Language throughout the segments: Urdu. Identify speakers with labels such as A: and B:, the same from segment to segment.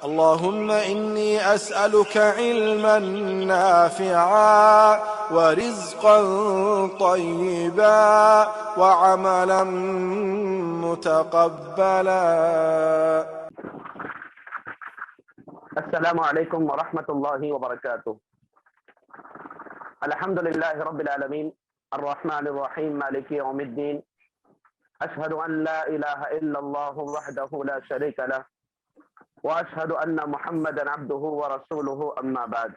A: اللهم إني أسألك علما نافعا ورزقا طيبا وعملا متقبلا.
B: السلام علیکم ورحمۃ اللہ وبرکاتہ۔ الحمد للہ رب العالمین الرحمن الرحیم مالک یوم الدین، اشہد ان لا الہ الا اللہ وحدہ لا شریک لہ واشہد ان محمدا عبدہ ورسولہ، اما بعد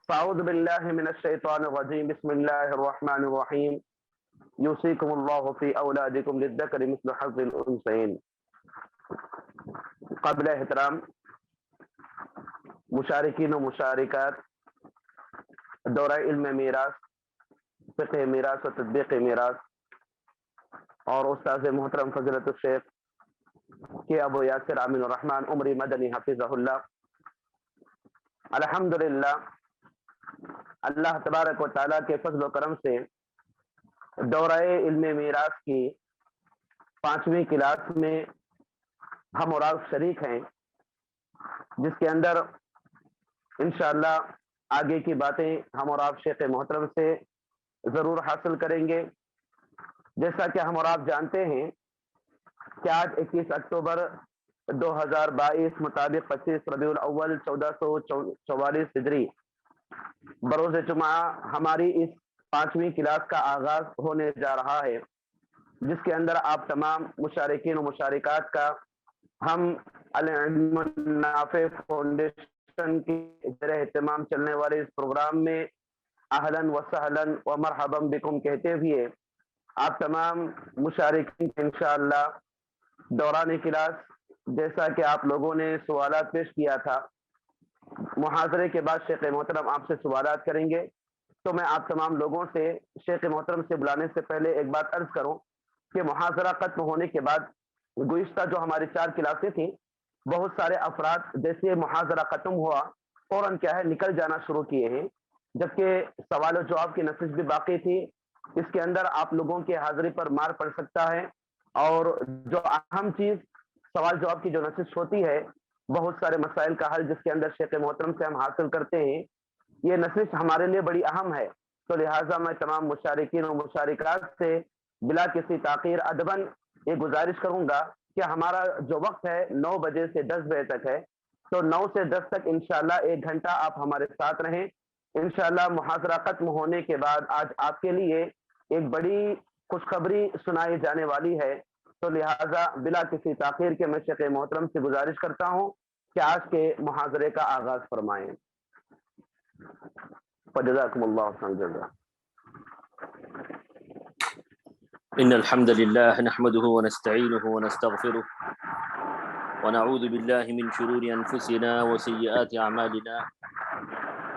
B: فاعوذ باللہ من الشیطان الرجیم، بسم اللہ الرحمن الرحیم، یوصیکم اللہ فی اولادکم للذکر مثل حظ الانثیین۔ قابل احترام مشارکین و مشارکات دورہ علم میراث، فقہ میراث و تطبیق میراث، اور استاذ محترم فضیلت الشیخ کے ابو یاسر امین الرحمن عمری مدنی حفظہ اللہ، الحمدللہ اللہ تبارک و تعالیٰ کے فضل و کرم سے دورہ علم میراث کی 5ویں کلاس میں ہم اور آپ شریک ہیں، جس کے اندر انشاءاللہ آگے کی باتیں ہم اور آپ شیخ محترم سے ضرور حاصل کریں گے۔ جیسا کہ ہم اور آپ جانتے ہیں کہ آج 21 اکتوبر 2022 مطابق 25 ربیع الاول 1444 ہجری بروز جمعہ ہماری اس 5ویں کلاس کا آغاز ہونے جا رہا ہے، جس کے اندر آپ تمام مشارکین و مشارکات کا ہم العلم النافع فاؤنڈیشن کی زیر اہتمام چلنے والے اس پروگرام میں اہلاً و سہلاً و مرحبا بکم کہتے ہوئے آپ تمام مشارکین انشاءاللہ دوران کلاس، جیسا کہ آپ لوگوں نے سوالات پیش کیا تھا، محاضرے کے بعد شیخ محترم آپ سے سوالات کریں گے، تو میں آپ تمام لوگوں سے شیخ محترم سے بلانے سے پہلے ایک بات عرض کروں کہ محاضرہ ختم ہونے کے بعد گزشتہ جو ہماری 4 کلاسیں تھیں، بہت سارے افراد جیسے محاضرہ ختم ہوا فوراً کیا ہے نکل جانا شروع کیے ہیں، جبکہ سوال و جواب کی نشست بھی باقی تھی۔ اس کے اندر آپ لوگوں کی حاضری پر مار پڑ سکتا ہے، اور جو اہم چیز سوال جواب کی جو نشست ہوتی ہے، بہت سارے مسائل کا حل جس کے اندر شیخ محترم سے ہم حاصل کرتے ہیں، یہ نشست ہمارے لیے بڑی اہم ہے۔ تو لہٰذا میں تمام مشارکین و مشارکات سے بلا کسی تاخیر ادباً یہ گزارش کروں گا کہ ہمارا جو وقت ہے 9 بجے سے 10 بجے تک ہے، تو 9 سے 10 تک انشاءاللہ 1 گھنٹہ آپ ہمارے ساتھ رہیں۔ انشاءاللہ محاضرہ ختم ہونے کے بعد آج آپ کے لیے ایک بڑی خوشخبری سنائی جانے والی ہے، تو لہٰذا بلا کسی تاخیر کے میں شیخ محترم سے گزارش کرتا ہوں کہ آج کے محاضرے کا آغاز فرمائیں۔ فجزاکم اللہ خیر جزا۔
C: إن الحمد لله نحمده ونستعينه ونستغفره ونعوذ بالله من شرور أنفسنا وسيئات أعمالنا،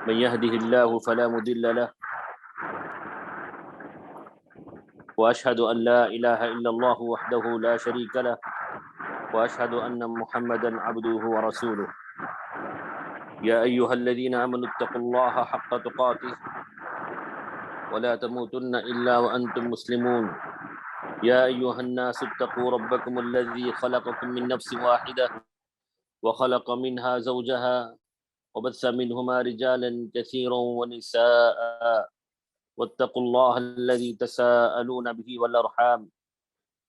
C: من يهده الله فلا مضل له، وأشهد أن لا إله إلا الله وحده لا شريك له، وأشهد أن محمدا عبده ورسوله، يا أيها الذين آمنوا اتقوا الله حق تقاته ولا تموتن إلا وأنتم مسلمون، يا أيها الناس اتقوا ربكم الذي خلقكم من نفس واحدة وخلق منها زوجها وبث منهما رجالا كثيرا ونساء، واتقوا الله الذي تساءلون به والأرحام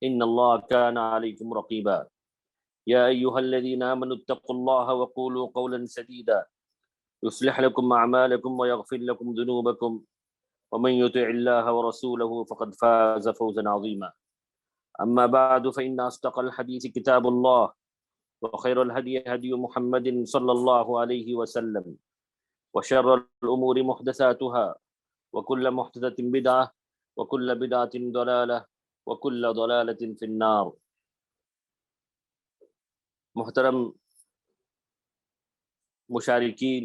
C: إن الله كان عليكم رقيبا، يا أيها الذين آمنوا اتقوا الله وقولوا قولا سديدا يصلح لكم أعمالكم ويغفر لكم ذنوبكم، ومن يطع الله ورسوله فقد فاز فوزا عظيما، أما بعد فإن أصدق الحديث كتاب الله، وخير الهدي هدي محمد صلى الله عليه وسلم، وشر الأمور محدثاتها، وكل محدثة بدعة، وكل بدعة ضلالة، وكل ضلالة في النار۔ محترم مشارکین،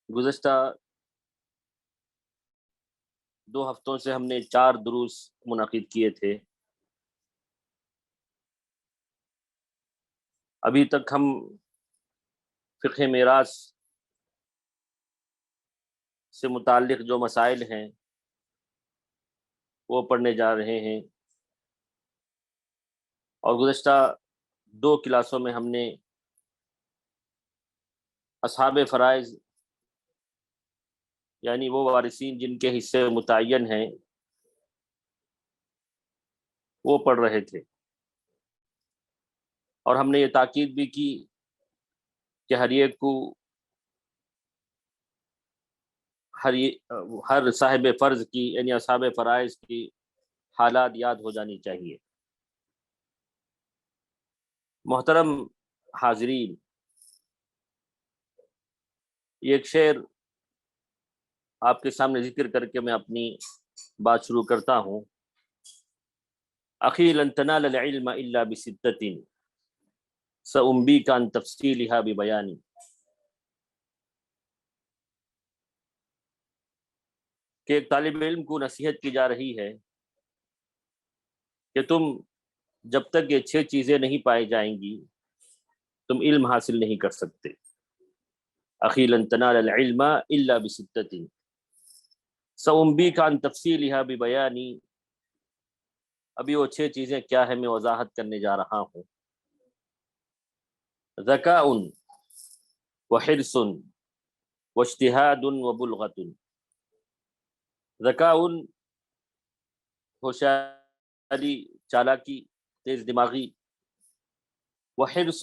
C: گزشتہ 2 ہفتوں سے ہم نے 4 دروس منعقد کیے تھے۔ ابھی تک ہم فقہ میراث سے متعلق جو مسائل ہیں وہ پڑھنے جا رہے ہیں، اور گزشتہ 2 کلاسوں میں ہم نے اصحاب فرائض یعنی وہ وارثین جن کے حصے متعین ہیں وہ پڑھ رہے تھے، اور ہم نے یہ تاکید بھی کی کہ ہر صاحب فرض کی یعنی اصحاب فرائض کی حالات یاد ہو جانی چاہیے۔ محترم حاضرین، یہ ایک شعر آپ کے سامنے ذکر کر کے میں اپنی بات شروع کرتا ہوں۔ اخی لن تنال العلم الا بستۃ سأنبیک عن تفصیلها ببیانی، کہ ایک طالب علم کو نصیحت کی جا رہی ہے کہ تم جب تک یہ 6 چیزیں نہیں پائی جائیں گی تم علم حاصل نہیں کر سکتے۔ اخی لن تنال العلم الا بستۃ سأنبیک عن تفصیلها ببیانی، ابھی وہ 6 چیزیں کیا ہے میں وضاحت کرنے جا رہا ہوں۔ ذکاء وحرص واجتہاد وبلغۃ، ذکاء ہوشیاری، چالاکی، تیز دماغی، وحرص،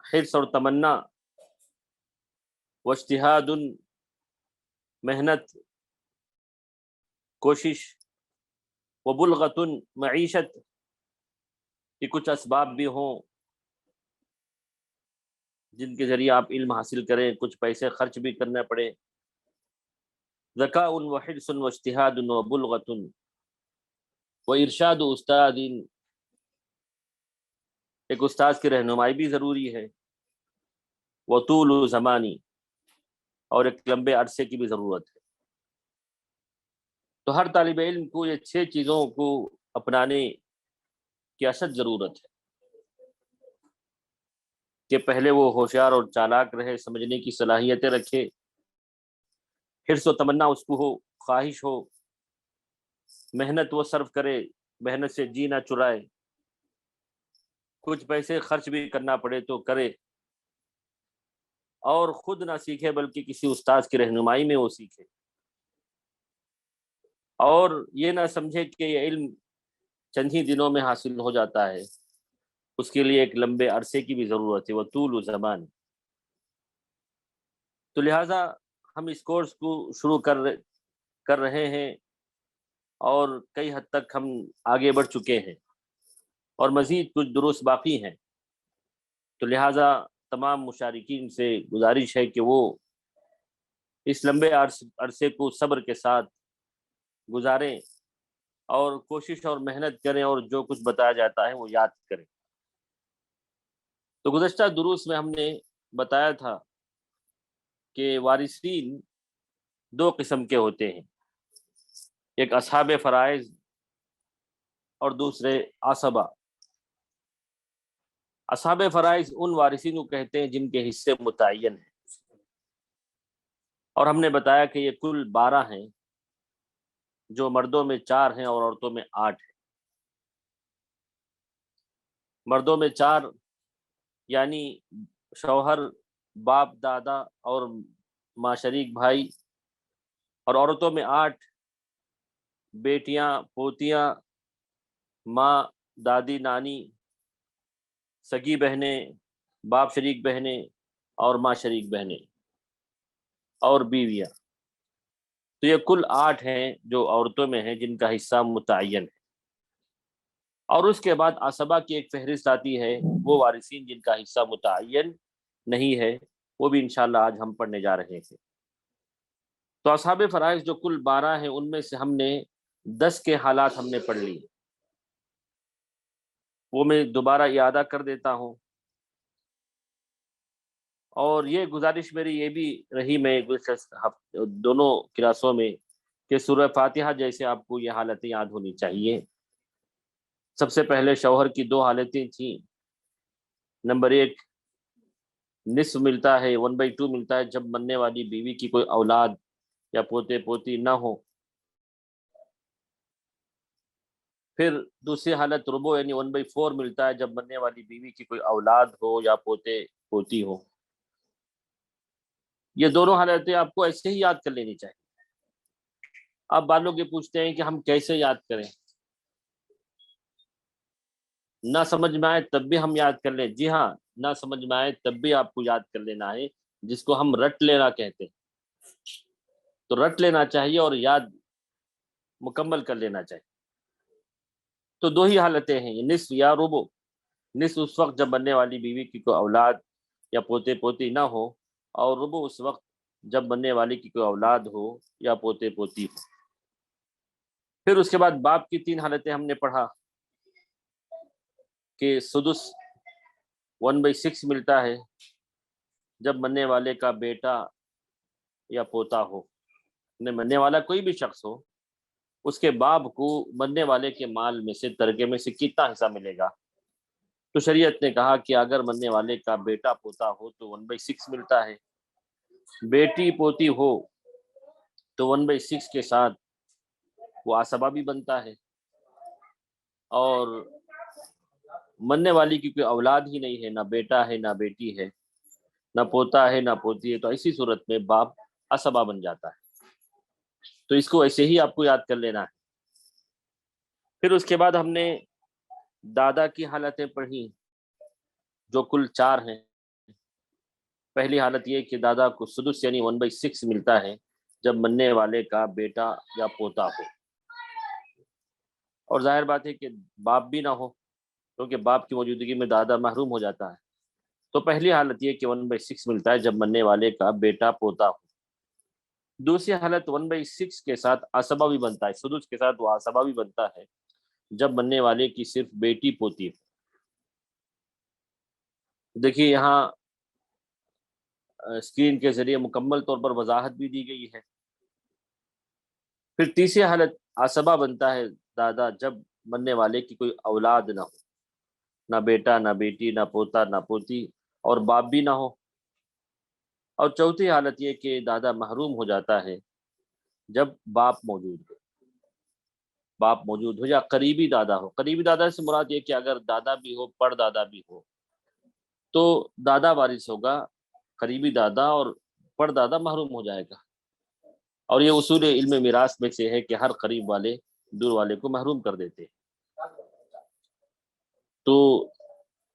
C: حرص اور تمنا، واجتہاد، محنت، کوشش، وبلغۃ، معیشت کہ کچھ اسباب بھی ہوں جن کے ذریعے آپ علم حاصل کریں، کچھ پیسے خرچ بھی کرنا پڑے۔ ذکاء وحرص واجتہاد وبلغۃ وارشاد استاد، ایک استاذ کی رہنمائی بھی ضروری ہے۔ وطول زمانی، اور ایک لمبے عرصے کی بھی ضرورت ہے۔ تو ہر طالب علم کو یہ 6 چیزوں کو اپنانے کی اشد ضرورت ہے کہ پہلے وہ ہوشیار اور چالاک رہے، سمجھنے کی صلاحیتیں رکھے، حرص و تمنا اس کو ہو، خواہش ہو، محنت وہ صرف کرے، محنت سے جی نہ چرائے، کچھ پیسے خرچ بھی کرنا پڑے تو کرے، اور خود نہ سیکھے بلکہ کسی استاذ کی رہنمائی میں وہ سیکھے، اور یہ نہ سمجھے کہ یہ علم چند ہی دنوں میں حاصل ہو جاتا ہے، اس کے لیے ایک لمبے عرصے کی بھی ضرورت ہے۔ وہ طول زمان، تو لہٰذا ہم اس کورس کو شروع کر رہے ہیں اور کئی حد تک ہم آگے بڑھ چکے ہیں اور مزید کچھ دروس باقی ہیں، تو لہٰذا تمام مشارکین سے گزارش ہے کہ وہ اس لمبے عرصے کو صبر کے ساتھ گزاریں اور کوشش اور محنت کریں اور جو کچھ بتایا جاتا ہے وہ یاد کریں۔ تو گزشتہ دروس میں ہم نے بتایا تھا کہ وارثین 2 قسم کے ہوتے ہیں، ایک اصحاب فرائض اور دوسرے عصبہ۔ اصحاب فرائض ان وارثین کو کہتے ہیں جن کے حصے متعین ہیں، اور ہم نے بتایا کہ یہ کل 12 ہیں، جو مردوں میں 4 ہیں اور عورتوں میں 8 ہیں۔ مردوں میں 4 یعنی شوہر، باپ، دادا اور ماں شریک بھائی، اور عورتوں میں 8 بیٹیاں، پوتیاں، ماں، دادی، نانی، سگی بہنیں، باپ شریک بہنیں اور ماں شریک بہنیں اور بیویاں۔ تو یہ کل 8 ہیں جو عورتوں میں ہیں جن کا حصہ متعین ہے، اور اس کے بعد عصبہ کی ایک فہرست آتی ہے، وہ وارثین جن کا حصہ متعین نہیں ہے، وہ بھی انشاءاللہ آج ہم پڑھنے جا رہے ہیں۔ تو اصحاب فرائض جو کل 12 ہیں ان میں سے ہم نے 10 کے حالات ہم نے پڑھ لی، وہ میں دوبارہ اعادہ کر دیتا ہوں، اور یہ گزارش میری یہ بھی رہی میں دونوں کلاسوں میں کہ سورہ فاتحہ جیسے آپ کو یہ حالتیں یاد ہونی چاہیے۔ سب سے پہلے شوہر کی 2 حالتیں تھیں، نمبر 1 نصف ملتا ہے، 1/2 ملتا ہے جب مرنے والی بیوی کی کوئی اولاد یا پوتے پوتی نہ ہو۔ پھر دوسری حالت ربو یعنی 1/4 ملتا ہے جب مرنے والی بیوی کی کوئی اولاد ہو یا پوتے پوتی ہو۔ یہ دونوں حالتیں آپ کو ایسے ہی یاد کر لینی چاہیے۔ اب بعض لوگ یہ پوچھتے ہیں کہ ہم کیسے یاد کریں، نہ سمجھ میں آئے تب بھی ہم یاد کر لیں؟ جی ہاں، نہ سمجھ میں آئے تب بھی آپ کو یاد کر لینا ہے، جس کو ہم رٹ لینا کہتے ہیں۔ تو رٹ لینا چاہیے اور یاد مکمل کر لینا چاہیے۔ تو دو ہی حالتیں ہیں، یہ نصف یا ربو۔ نصف اس وقت جب مرنے والی بیوی کی کوئی اولاد یا پوتے پوتی نہ ہو، اور ربو اس وقت جب مرنے والی کی کوئی اولاد ہو یا پوتے پوتی ہو۔ پھر اس کے بعد باپ کی 3 حالتیں ہم نے پڑھا کہ سدس 1/6 ملتا ہے جب مرنے والے کا بیٹا یا پوتا ہو، مرنے والا کوئی بھی شخص ہو، اس کے باپ کو مرنے والے کے مال میں سے ترکے میں سے کتنا حصہ ملے گا؟ تو شریعت نے کہا کہ اگر مرنے والے کا بیٹا پوتا ہو تو 1/6 ملتا ہے، بیٹی پوتی ہو تو 1/6 کے ساتھ وہ عصبہ بھی بنتا ہے، اور مرنے والی کی کوئی اولاد ہی نہیں ہے، نہ بیٹا ہے نہ بیٹی ہے، نہ پوتا ہے نہ پوتی ہے، تو ایسی صورت میں باپ عصبہ بن جاتا ہے۔ تو اس کو ایسے ہی آپ کو یاد کر لینا ہے۔ پھر اس کے بعد ہم نے دادا کی حالتیں پڑھی جو کل 4 ہیں۔ پہلی حالت یہ کہ دادا کو سدس یعنی 1/6 ملتا ہے جب مرنے والے کا بیٹا یا پوتا ہو، اور ظاہر بات ہے کہ باپ بھی نہ ہو، کیونکہ باپ کی موجودگی میں دادا محروم ہو جاتا ہے۔ تو پہلی حالت یہ کہ 1/6 ملتا ہے جب مرنے والے کا بیٹا پوتا ہو۔ دوسری حالت 1/6 کے ساتھ عصبہ بھی بنتا ہے، سدس کے ساتھ وہ عصبہ بھی بنتا ہے جب مرنے والے کی صرف بیٹی پوتی ہو۔ دیکھیے یہاں اسکرین کے ذریعے مکمل طور پر وضاحت بھی دی گئی ہے۔ پھر تیسری حالت عصبہ بنتا ہے دادا جب مرنے والے کی کوئی اولاد نہ ہو، نہ بیٹا نہ بیٹی نہ پوتا نہ پوتی، اور باپ بھی نہ ہو۔ اور چوتھی حالت یہ کہ دادا محروم ہو جاتا ہے جب باپ موجود ہو، باپ موجود ہو یا قریبی دادا ہو۔ قریبی دادا سے مراد یہ کہ اگر دادا بھی ہو پڑ دادا بھی ہو تو دادا وارث ہوگا، قریبی دادا اور پڑ دادا محروم ہو جائے گا۔ اور یہ اصول علم میراث میں سے ہے کہ ہر قریب والے دور والے کو محروم کر دیتے ہیں۔ تو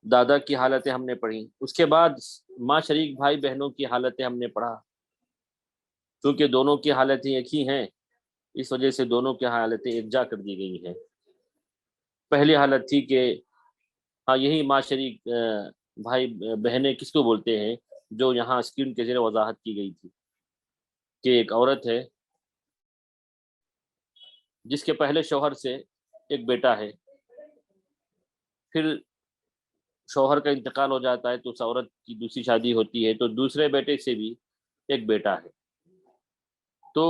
C: دادا کی حالتیں ہم نے پڑھی۔ اس کے بعد ماں شریک بھائی بہنوں کی حالتیں ہم نے پڑھا۔ کیونکہ دونوں کی حالتیں ایک ہی ہیں، اس وجہ سے دونوں کی حالتیں یکجا کر دی گئی ہیں۔ پہلی حالت تھی کہ ہاں یہی ماں شریک بھائی بہنیں کس کو بولتے ہیں، جو یہاں اسکرین کے ذریعے وضاحت کی گئی تھی کہ ایک عورت ہے جس کے پہلے شوہر سے ایک بیٹا ہے، پھر شوہر کا انتقال ہو جاتا ہے تو اس عورت کی دوسری شادی ہوتی ہے، تو دوسرے بیٹے سے بھی ایک بیٹا ہے۔ تو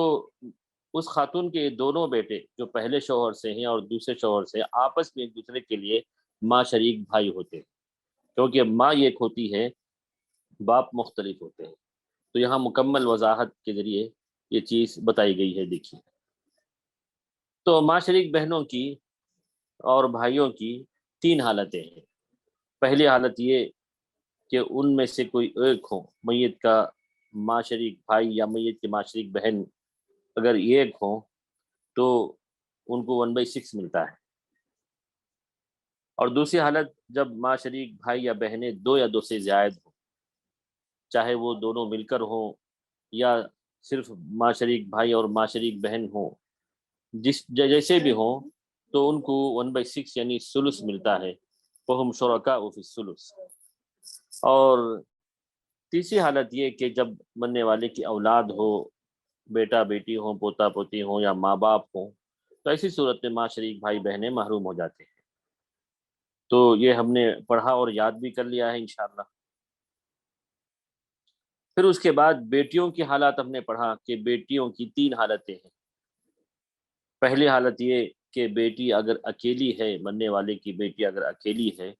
C: اس خاتون کے دونوں بیٹے جو پہلے شوہر سے ہیں اور دوسرے شوہر سے آپس میں ایک دوسرے کے لیے ماں شریک بھائی ہوتے ہیں، کیونکہ ماں ایک ہوتی ہے باپ مختلف ہوتے ہیں۔ تو یہاں مکمل وضاحت کے ذریعے یہ چیز بتائی گئی ہے۔ دیکھیے تو ماں شریک بہنوں کی اور بھائیوں کی 3 حالتیں ہیں۔ پہلی حالت یہ کہ ان میں سے کوئی ایک ہو، میت کا ماں شریک بھائی یا میت کی ماں شریک بہن اگر ایک ہو تو ان کو 1/6 ملتا ہے۔ اور دوسری حالت جب ماں شریک بھائی یا بہنیں 2 یا 2 سے زائد ہوں، چاہے وہ دونوں مل کر ہوں یا صرف ماں شریک بھائی اور ماں شریک بہن ہوں، جیسے بھی ہوں، تو ان کو 1/6 یعنی ثلث ملتا ہے، وہم شرکاء فی الثلث۔ اور تیسری حالت یہ کہ جب مرنے والے کی اولاد ہو، بیٹا بیٹی ہو، پوتا پوتی ہو یا ماں باپ ہوں، تو ایسی صورت میں ماں شریک بھائی بہنیں محروم ہو جاتے ہیں۔ تو یہ ہم نے پڑھا اور یاد بھی کر لیا ہے انشاءاللہ۔ پھر اس کے بعد بیٹیوں کی حالات ہم نے پڑھا کہ بیٹیوں کی 3 حالتیں ہیں۔ پہلی حالت یہ کہ بیٹی اگر اکیلی ہے، مرنے والے کی بیٹی اگر اکیلی ہے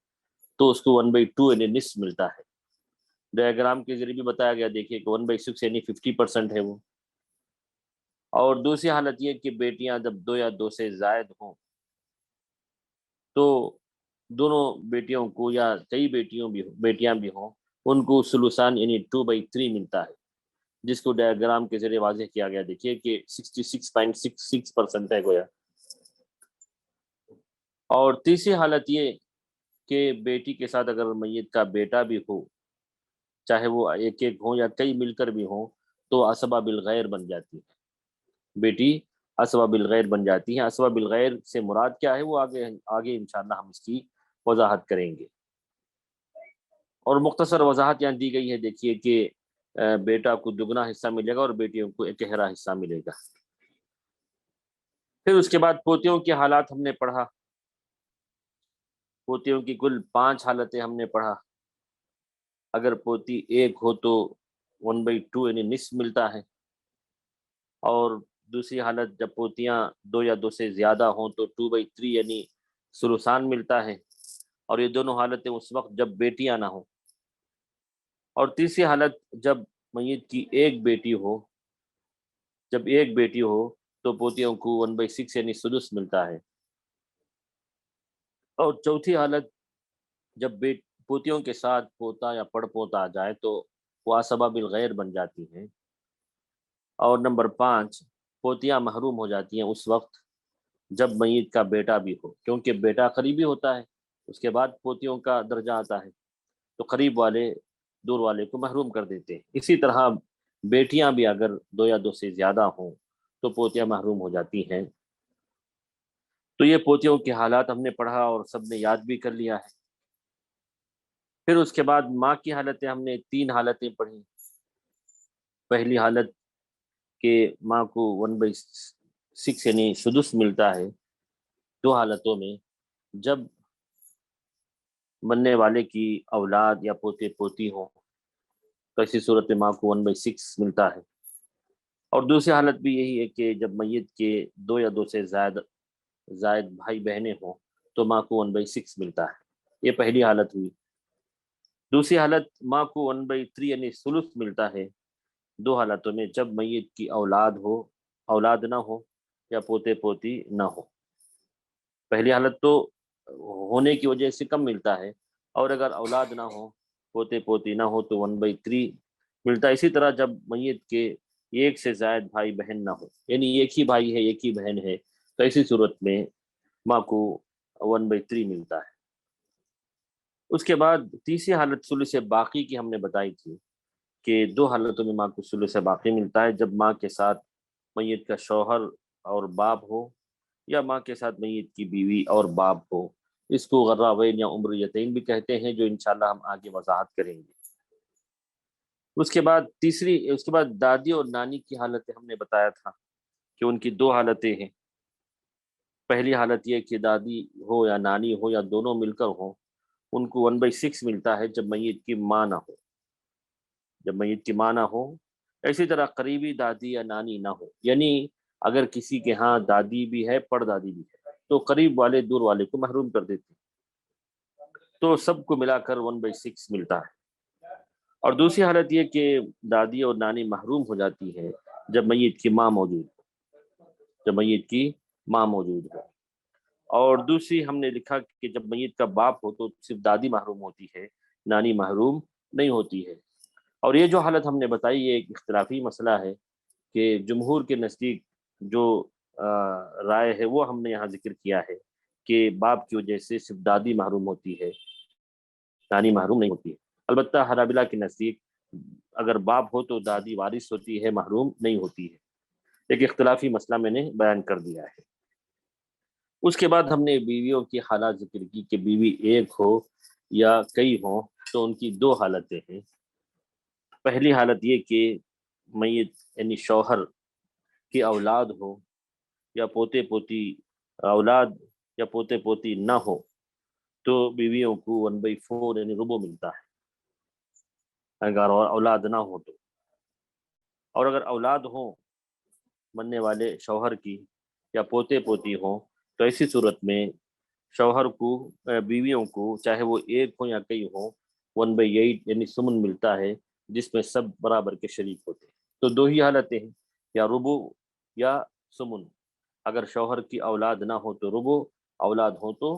C: تو اس کو 1/2 یعنی نصف ملتا ہے۔ ڈائیگرام کے ذریعے بھی بتایا گیا، دیکھیے کہ 1/6 یعنی 50% ہے وہ۔ اور دوسری حالت یہ کہ بیٹیاں جب 2 یا 2 سے زائد ہوں تو دونوں بیٹیوں کو یا کئی بیٹیاں بھی ہوں ان کو ثلثان یعنی 2/3 ملتا ہے، جس کو ڈائیگرام کے ذریعے واضح کیا گیا. دیکھیے کہ 66.66% ہے گویا. اور تیسری حالت یہ کہ بیٹی کے ساتھ اگر میت کا بیٹا بھی ہو، چاہے وہ ایک ایک ہوں یا کئی مل کر بھی ہوں، تو اسباب بالغیر بن جاتی ہے. بیٹی اسباب بالغیر بن جاتی ہے. اسباب بالغیر سے مراد کیا ہے وہ آگے انشاءاللہ ہم اس کی وضاحت کریں گے. اور مختصر وضاحت یہاں دی گئی ہے. دیکھیے کہ بیٹا کو دگنا حصہ ملے گا اور بیٹیوں کو اکہرا حصہ ملے گا. پھر اس کے بعد پوتیوں کے حالات ہم نے پڑھا. پوتیوں کی کل 5 حالتیں ہم نے پڑھا. اگر پوتی ایک ہو تو 1/2 یعنی نصف ملتا ہے، اور دوسری حالت جب پوتیاں 2 یا 2 سے زیادہ ہوں تو 2/3 یعنی ثلثان ملتا ہے. اور یہ دونوں حالتیں اس وقت جب بیٹیاں نہ ہوں. اور تیسری حالت جب میت کی ایک بیٹی ہو، جب ایک بیٹی ہو تو پوتیوں کو 1/6 یعنی سدس ملتا ہے. اور چوتھی حالت جب پوتیوں کے ساتھ پوتا یا پڑ پوتا آ جائے تو وہ اسباب بالغیر بن جاتی ہیں. اور نمبر 5 پوتیاں محروم ہو جاتی ہیں اس وقت جب میت کا بیٹا بھی ہو، کیونکہ بیٹا قریبی ہوتا ہے، اس کے بعد پوتیوں کا درجہ آتا ہے، تو قریب والے دور والے کو محروم کر دیتے ہیں. اسی طرح بیٹیاں بھی اگر 2 یا 2 سے زیادہ ہوں تو پوتیاں محروم ہو جاتی ہیں. تو یہ پوتیوں کے حالات ہم نے پڑھا اور سب نے یاد بھی کر لیا ہے. پھر اس کے بعد ماں کی حالتیں ہم نے 3 حالتیں پڑھی. پہلی حالت کہ ماں کو 1/6 یعنی سدس ملتا ہے. 2 حالتوں میں جب بننے والے کی اولاد یا پوتے پوتی ہوں تو ایسی صورت میں ماں کو 1/6 ملتا ہے. اور دوسری حالت بھی یہی ہے کہ جب میت کے 2 یا 2 سے زائد بھائی بہنیں ہوں تو ماں کو 1/6 ملتا ہے. یہ پہلی حالت ہوئی. دوسری حالت ماں کو 1/3 یعنی ثلث ملتا ہے 2 حالتوں میں جب میت کی اولاد نہ ہو یا پوتے پوتی نہ ہو. پہلی حالت تو ہونے کی وجہ سے کم ملتا ہے، اور اگر اولاد نہ ہو پوتے پوتی نہ ہو تو 1/3 ملتا ہے. اسی طرح جب میت کے ایک سے زائد بھائی بہن نہ ہو، یعنی ایک ہی بھائی ہے ایک ہی بہن ہے، تو ایسی صورت میں ماں کو 1/3 ملتا ہے. اس کے بعد تیسری حالت ثلث باقی کی ہم نے بتائی تھی کہ 2 حالتوں میں ماں کو ثلث باقی ملتا ہے. جب ماں کے ساتھ میت کا شوہر اور باپ ہو، یا ماں کے ساتھ میت کی بیوی اور باپ ہو. اس کو غراوین یا عمریتین بھی کہتے ہیں، جو انشاءاللہ ہم آگے وضاحت کریں گے. اس کے بعد دادی اور نانی کی حالتیں ہم نے بتایا تھا کہ ان کی 2 حالتیں ہیں. پہلی حالت یہ کہ دادی ہو یا نانی ہو یا دونوں مل کر ہوں، ان کو 1/6 ملتا ہے جب میت کی ماں نہ ہو. اسی طرح قریبی دادی یا نانی نہ ہو، یعنی اگر کسی کے ہاں دادی بھی ہے پڑ دادی بھی ہے تو قریب والے دور والے کو محروم کر دیتے ہیں. تو سب کو ملا کر 1/6 ملتا ہے. اور دوسری حالت یہ کہ دادی اور نانی محروم ہو جاتی ہے جب میت کی ماں موجود ہو. اور دوسری ہم نے لکھا کہ جب میت کا باپ ہو تو صرف دادی محروم ہوتی ہے، نانی محروم نہیں ہوتی ہے. اور یہ جو حالت ہم نے بتائی یہ ایک اختلافی مسئلہ ہے کہ جمہور کے نزدیک جو رائے ہے وہ ہم نے یہاں ذکر کیا ہے کہ باپ کی وجہ سے صرف دادی محروم ہوتی ہے، نانی محروم نہیں ہوتی ہے. البتہ حنابلہ کے نزدیک اگر باپ ہو تو دادی وارث ہوتی ہے، محروم نہیں ہوتی ہے. ایک اختلافی مسئلہ میں نے بیان کر دیا ہے. اس کے بعد ہم نے بیویوں کی حالات ذکر کی کہ بیوی ایک ہو یا کئی ہوں تو ان کی 2 حالتیں ہیں. پہلی حالت یہ کہ میت یعنی شوہر کی اولاد ہو یا پوتے پوتی نہ ہو تو بیویوں کو 1/4 یعنی ربع ملتا ہے اگر اولاد نہ ہو تو. اور اگر اولاد ہوں بننے والے شوہر کی یا پوتے پوتی ہوں تو ایسی صورت میں شوہر کو بیویوں کو چاہے وہ ایک ہوں یا کئی ہوں 1/8 یعنی سمن ملتا ہے، جس میں سب برابر کے شریک ہوتے ہیں. تو 2 ہی حالتیں ہیں، یا ربع یا سمن. اگر شوہر کی اولاد نہ ہو تو ربع، اولاد ہو تو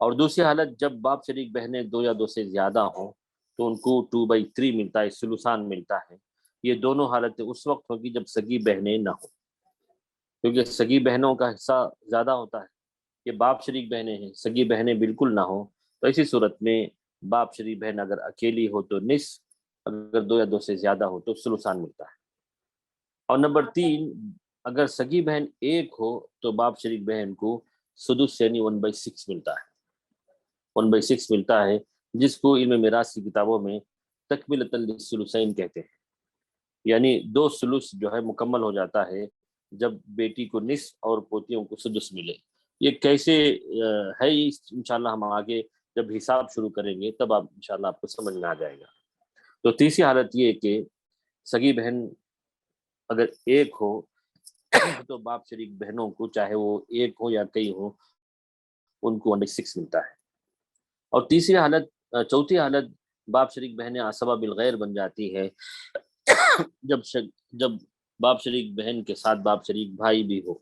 C: اور دوسری حالت جب باپ شریک بہنیں 2 یا 2 سے زیادہ ہوں تو ان کو 2/3 ملتا ہے، ثلثان ملتا ہے۔ یہ دونوں حالتیں اس وقت ہوگی جب سگی بہنیں نہ ہوں، کیونکہ سگی بہنوں کا حصہ زیادہ ہوتا ہے۔ یہ باپ شریک بہنیں ہیں، سگی بہنیں بالکل نہ ہوں، تو ایسی صورت میں باپ شریک بہن اگر اکیلی ہو تو نصف، اگر 2 یا 2 سے زیادہ ہو تو ثلثان ملتا ہے۔ اور نمبر 3، اگر سگی بہن ایک ہو تو باپ شریک بہن کو سدس یعنی 1/6 ملتا ہے، 1/6 ملتا ہے، جس کو علم میراث کی کتابوں میں تکملۃ للثلثین کہتے ہیں، یعنی 2 ثلث جو ہے مکمل ہو جاتا ہے جب بیٹی کو نصف اور پوتیوں کو سدس ملے۔ یہ کیسے ہے، انشاءاللہ ہم آگے جب حساب شروع کریں گے تب انشاءاللہ آپ کو سمجھ میں آ جائے گا۔ تو تیسری حالت یہ کہ سگی بہن اگر ایک ہو تو باپ شریک بہنوں کو چاہے وہ ایک ہو یا کئی ہو ان کو 1/6 ملتا ہے۔ اور چوتھی حالت باپ شریک بہنیں عصبہ بالغیر بن جاتی ہے جب باپ شریک بہن کے ساتھ باپ شریک بھائی بھی ہو،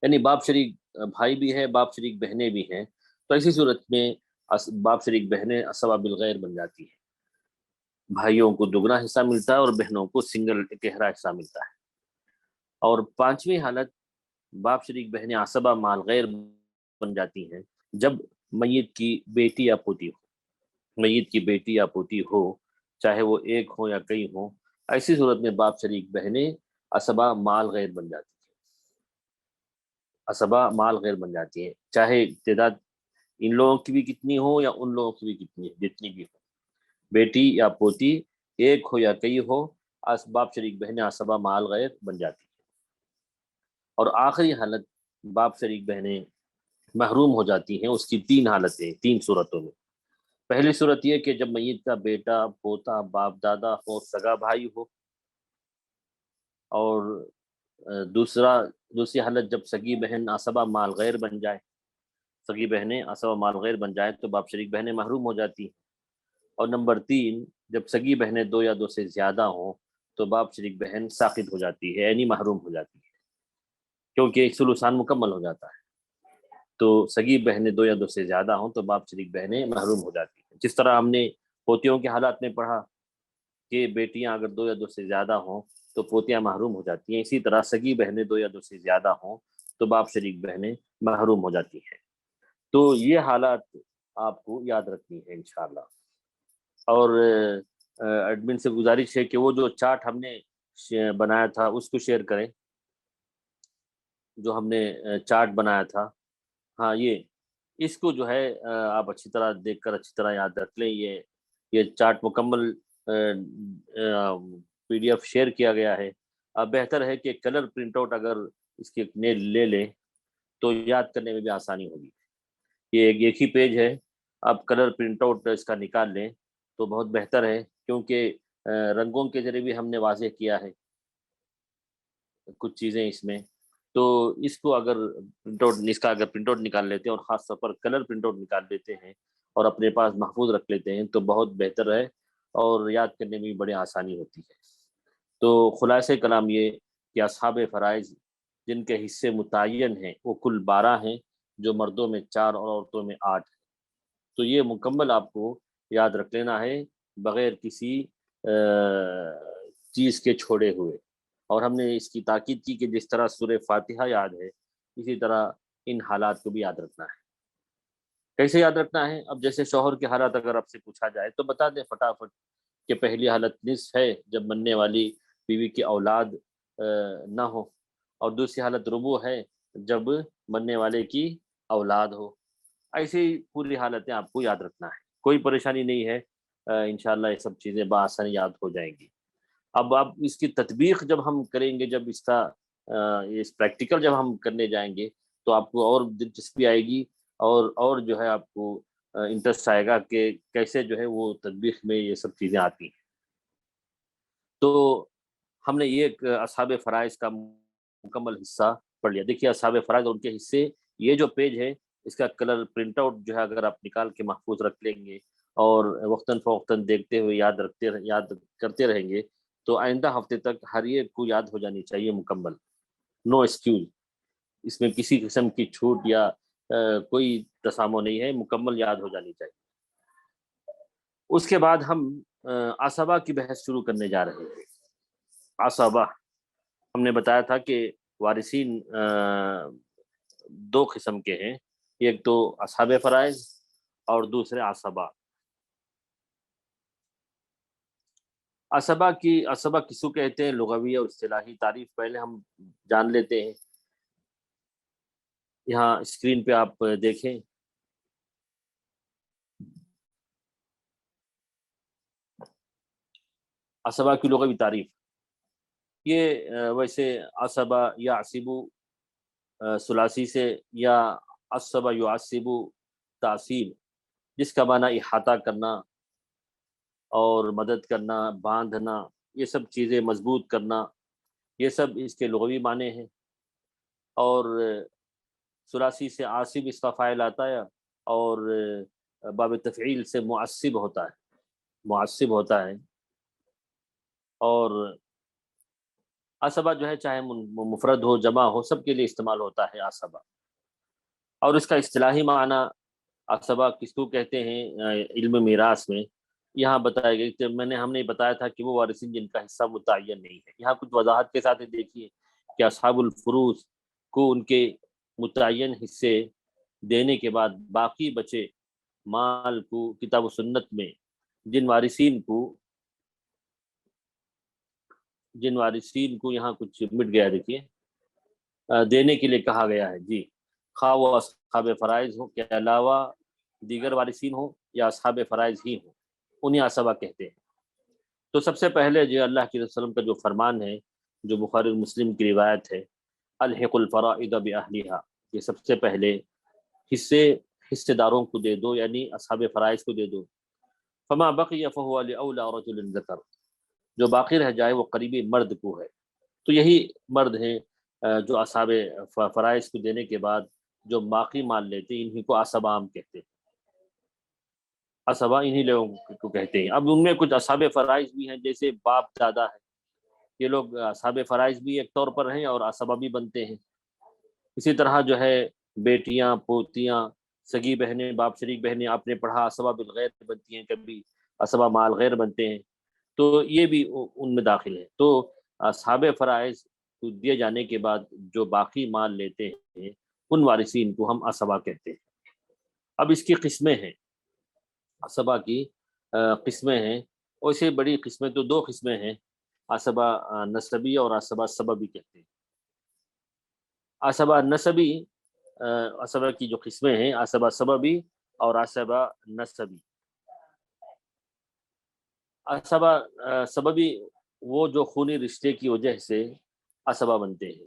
C: یعنی باپ شریک بھائی بھی ہے، باپ شریک بہنیں بھی ہیں، تو ایسی صورت میں باپ شریک بہنیں عصبہ بالغیر بن جاتی ہیں، بھائیوں کو دگنا حصہ ملتا ہے اور بہنوں کو سنگل اکہرا حصہ ملتا ہے۔ اور 5ویں حالت باپ شریک بہنیں عصبہ مال غیر بن جاتی ہیں جب میت کی بیٹی یا پوتی ہو، میت کی بیٹی یا پوتی ہو چاہے وہ ایک ہو یا کئی ہوں، ایسی صورت میں باپ شریک بہنیں عصبہ مال غیر بن جاتی ہیں، عصبہ مال غیر بن جاتی ہیں، چاہے تعداد ان لوگوں کی بھی کتنی ہو یا ان لوگوں کی بھی جتنی بھی ہو، بیٹی یا پوتی ایک ہو یا کئی ہو، باپ شریک بہنیں عصبہ مال غیر بن جاتی ہیں۔ اور آخری حالت باپ شریک بہنیں محروم ہو جاتی ہیں، اس کی 3 حالتیں، 3 صورتوں میں۔ پہلی صورت یہ کہ جب میت کا بیٹا، پوتا، باپ دادا ہو، سگا بھائی ہو، اور دوسری حالت جب سگی بہن عصبہ مال غیر بن جائے، سگی بہنیں عصبہ مال غیر بن جائے تو باپ شریک بہنیں محروم ہو جاتی ہیں۔ اور نمبر 3، جب سگی بہنیں 2 یا 2 سے زیادہ ہوں تو باپ شریک بہن ساقط ہو جاتی ہے، یعنی محروم ہو جاتی ہے، کیونکہ ثلثان مکمل ہو جاتا ہے۔ تو سگی بہنیں 2 یا 2 سے زیادہ ہوں تو باپ شریک بہنیں محروم ہو جاتی ہیں۔ جس طرح ہم نے پوتیوں کے حالات میں پڑھا کہ بیٹیاں اگر 2 یا 2 سے زیادہ ہوں تو پوتیاں محروم ہو جاتی ہیں، اسی طرح سگی بہنیں 2 یا 2 سے زیادہ ہوں تو باپ شریک بہنیں محروم ہو جاتی ہیں۔ تو یہ حالات آپ کو یاد رکھنی ہے انشاءاللہ۔ اور ایڈمن سے گزارش ہے کہ وہ جو چارٹ ہم نے بنایا تھا اس کو شیئر کریں، جو ہم نے چارٹ بنایا تھا، ہاں اس کو جو ہے آپ اچھی طرح دیکھ کر اچھی طرح یاد رکھ لیں۔ یہ چارٹ مکمل PDF شیئر کیا گیا ہے۔ بہتر ہے کہ کلر پرنٹ آؤٹ اگر اس کے لے لیں تو یاد کرنے میں بھی آسانی ہوگی۔ یہ ایک ہی پیج ہے، آپ کلر پرنٹ آؤٹ اس کا نکال لیں تو بہت بہتر ہے، کیونکہ رنگوں کے ذریعے بھی ہم نے واضح کیا ہے کچھ چیزیں اس میں، تو اس کو اگر پرنٹ آؤٹ نکال لیتے ہیں اور خاص طور پر کلر پرنٹ آؤٹ نکال لیتے ہیں اور اپنے پاس محفوظ رکھ لیتے ہیں تو بہت بہتر ہے اور یاد کرنے میں بھی بڑی آسانی ہوتی ہے۔ تو خلاصہ کلام یہ کہ اصحاب فرائض جن کے حصے متعین ہیں وہ کل 12 ہیں، جو مردوں میں 4 اور عورتوں میں 8 ہیں۔ تو یہ مکمل آپ کو یاد رکھ لینا ہے بغیر کسی چیز کے چھوڑے ہوئے۔ اور ہم نے اس کی تاکید کی کہ جس طرح سورہ فاتحہ یاد ہے اسی طرح ان حالات کو بھی یاد رکھنا ہے۔ کیسے یاد رکھنا ہے؟ اب جیسے شوہر کے حالات اگر آپ سے پوچھا جائے تو بتا دیں فٹافٹ کہ پہلی حالت نصف ہے جب مرنے والی بیوی کی اولاد نہ ہو، اور دوسری حالت ربع ہے جب مرنے والے کی اولاد ہو۔ ایسے ہی پوری حالتیں آپ کو یاد رکھنا ہے، کوئی پریشانی نہیں ہے، انشاءاللہ یہ سب چیزیں بآسانی یاد ہو جائیں گی۔ اب اس کی تطبیق جب ہم کریں گے، جب اس کا پریکٹیکل جب ہم کرنے جائیں گے تو آپ کو اور دلچسپی آئے گی اور جو ہے آپ کو انٹرسٹ آئے گا کہ کیسے جو ہے وہ تطبیق میں یہ سب چیزیں آتی ہیں۔ تو ہم نے یہ اصحاب فرائض کا مکمل حصہ پڑھ لیا۔ دیکھیے اصحاب فرائض اور ان کے حصے، یہ جو پیج ہے اس کا کلر پرنٹ آؤٹ جو ہے اگر آپ نکال کے محفوظ رکھ لیں گے اور وقتاً فوقتاً دیکھتے ہوئے یاد کرتے رہیں گے تو آئندہ ہفتے تک ہر ایک کو یاد ہو جانی چاہیے مکمل۔ نو ایکسکیوز، اس میں کسی قسم کی چھوٹ یا کوئی تسامح نہیں ہے، مکمل یاد ہو جانی چاہیے۔ اس کے بعد ہم عصبہ کی بحث شروع کرنے جا رہے ہیں۔ عصبہ ہم نے بتایا تھا کہ وارثین دو قسم کے ہیں، ایک تو اصحاب فرائض اور دوسرے عصبہ۔ عصبہ کسو کہتے ہیں، لغوی اور اصطلاحی تعریف پہلے ہم جان لیتے ہیں۔ یہاں اسکرین پہ آپ دیکھیں، عصبہ کی لغوی تعریف یہ ویسے عصبہ یا عصبو ثلاثی سے، یا عصبہ یعصبو تعصیب، جس کا معنی احاطہ کرنا اور مدد کرنا، باندھنا، یہ سب چیزیں مضبوط کرنا، یہ سب اس کے لغوی معنی ہیں۔ اور ثلاثی سے عاصب اس کا فاعل آتا ہے، اور باب تفعیل سے معصب ہوتا ہے، معصب ہوتا ہے۔ اور عصبہ جو ہے چاہے مفرد ہو جمع ہو، سب کے لیے استعمال ہوتا ہے عصبہ۔ اور اس کا اصطلاحی معنی عصبہ کس کو کہتے ہیں علم میراث میں یہاں بتایا گیا کہ ہم نے بتایا تھا کہ وہ وارثین جن کا حصہ متعین نہیں ہے۔ یہاں کچھ وضاحت کے ساتھ دیکھیے کہ اصحاب الفروض کو ان کے متعین حصے دینے کے بعد باقی بچے مال کو کتاب و سنت میں جن وارثین کو یہاں کچھ مٹ گیا دیکھیے دینے کے لیے کہا گیا ہے۔ جی، خواہ وہ اصحاب فرائض ہوں کے علاوہ دیگر وارثین ہوں یا اصحاب فرائض ہی ہوں، انہیں عصبہ کہتے ہیں۔ تو سب سے پہلے جو اللہ کے وسلم کا جو فرمان ہے، جو بخاری اور مسلم کی روایت ہے، الحق الفرائض باہلھا، یہ سب سے پہلے حصے داروں کو دے دو، یعنی اصحاب فرائض کو دے دو۔ فما بقی فہو لأولی رجل ذکر، جو باقی رہ جائے وہ قریبی مرد کو ہے۔ تو یہی مرد ہیں جو اصحاب فرائض کو دینے کے بعد جو باقی مال لیتے ہیں، انہی کو عصبہ ہم کہتے ہیں۔ عصبہ انہی لوگوں کو کہتے ہیں۔ اب ان میں کچھ اصحاب فرائض بھی ہیں، جیسے باپ دادا ہے، یہ لوگ اصحاب فرائض بھی ایک طور پر ہیں اور عصبہ بھی بنتے ہیں۔ اسی طرح جو ہے بیٹیاں، پوتیاں، سگی بہنیں، باپ شریک بہنیں، آپ نے پڑھا عصبہ بالغیر بنتی ہیں، کبھی عصبہ مال غیر بنتے ہیں، تو یہ بھی ان میں داخل ہے۔ تو اصحاب فرائض کو دیے جانے کے بعد جو باقی مال لیتے ہیں، ان وارثین کو ہم عصبہ کہتے ہیں۔ اب اس کی قسمیں ہیں، عصبہ کی قسمیں ہیں، اور اسے بڑی قسمیں تو دو قسمیں ہیں، عصبہ نسبی اور عصبہ سببی کہتے ہیں۔ عصبہ نسبی، عصبہ کی جو قسمیں ہیں، عصبہ سببی اور عصبہ نسبی۔ عصبہ سببی وہ جو خونی رشتے کی وجہ سے عصبہ بنتے ہیں،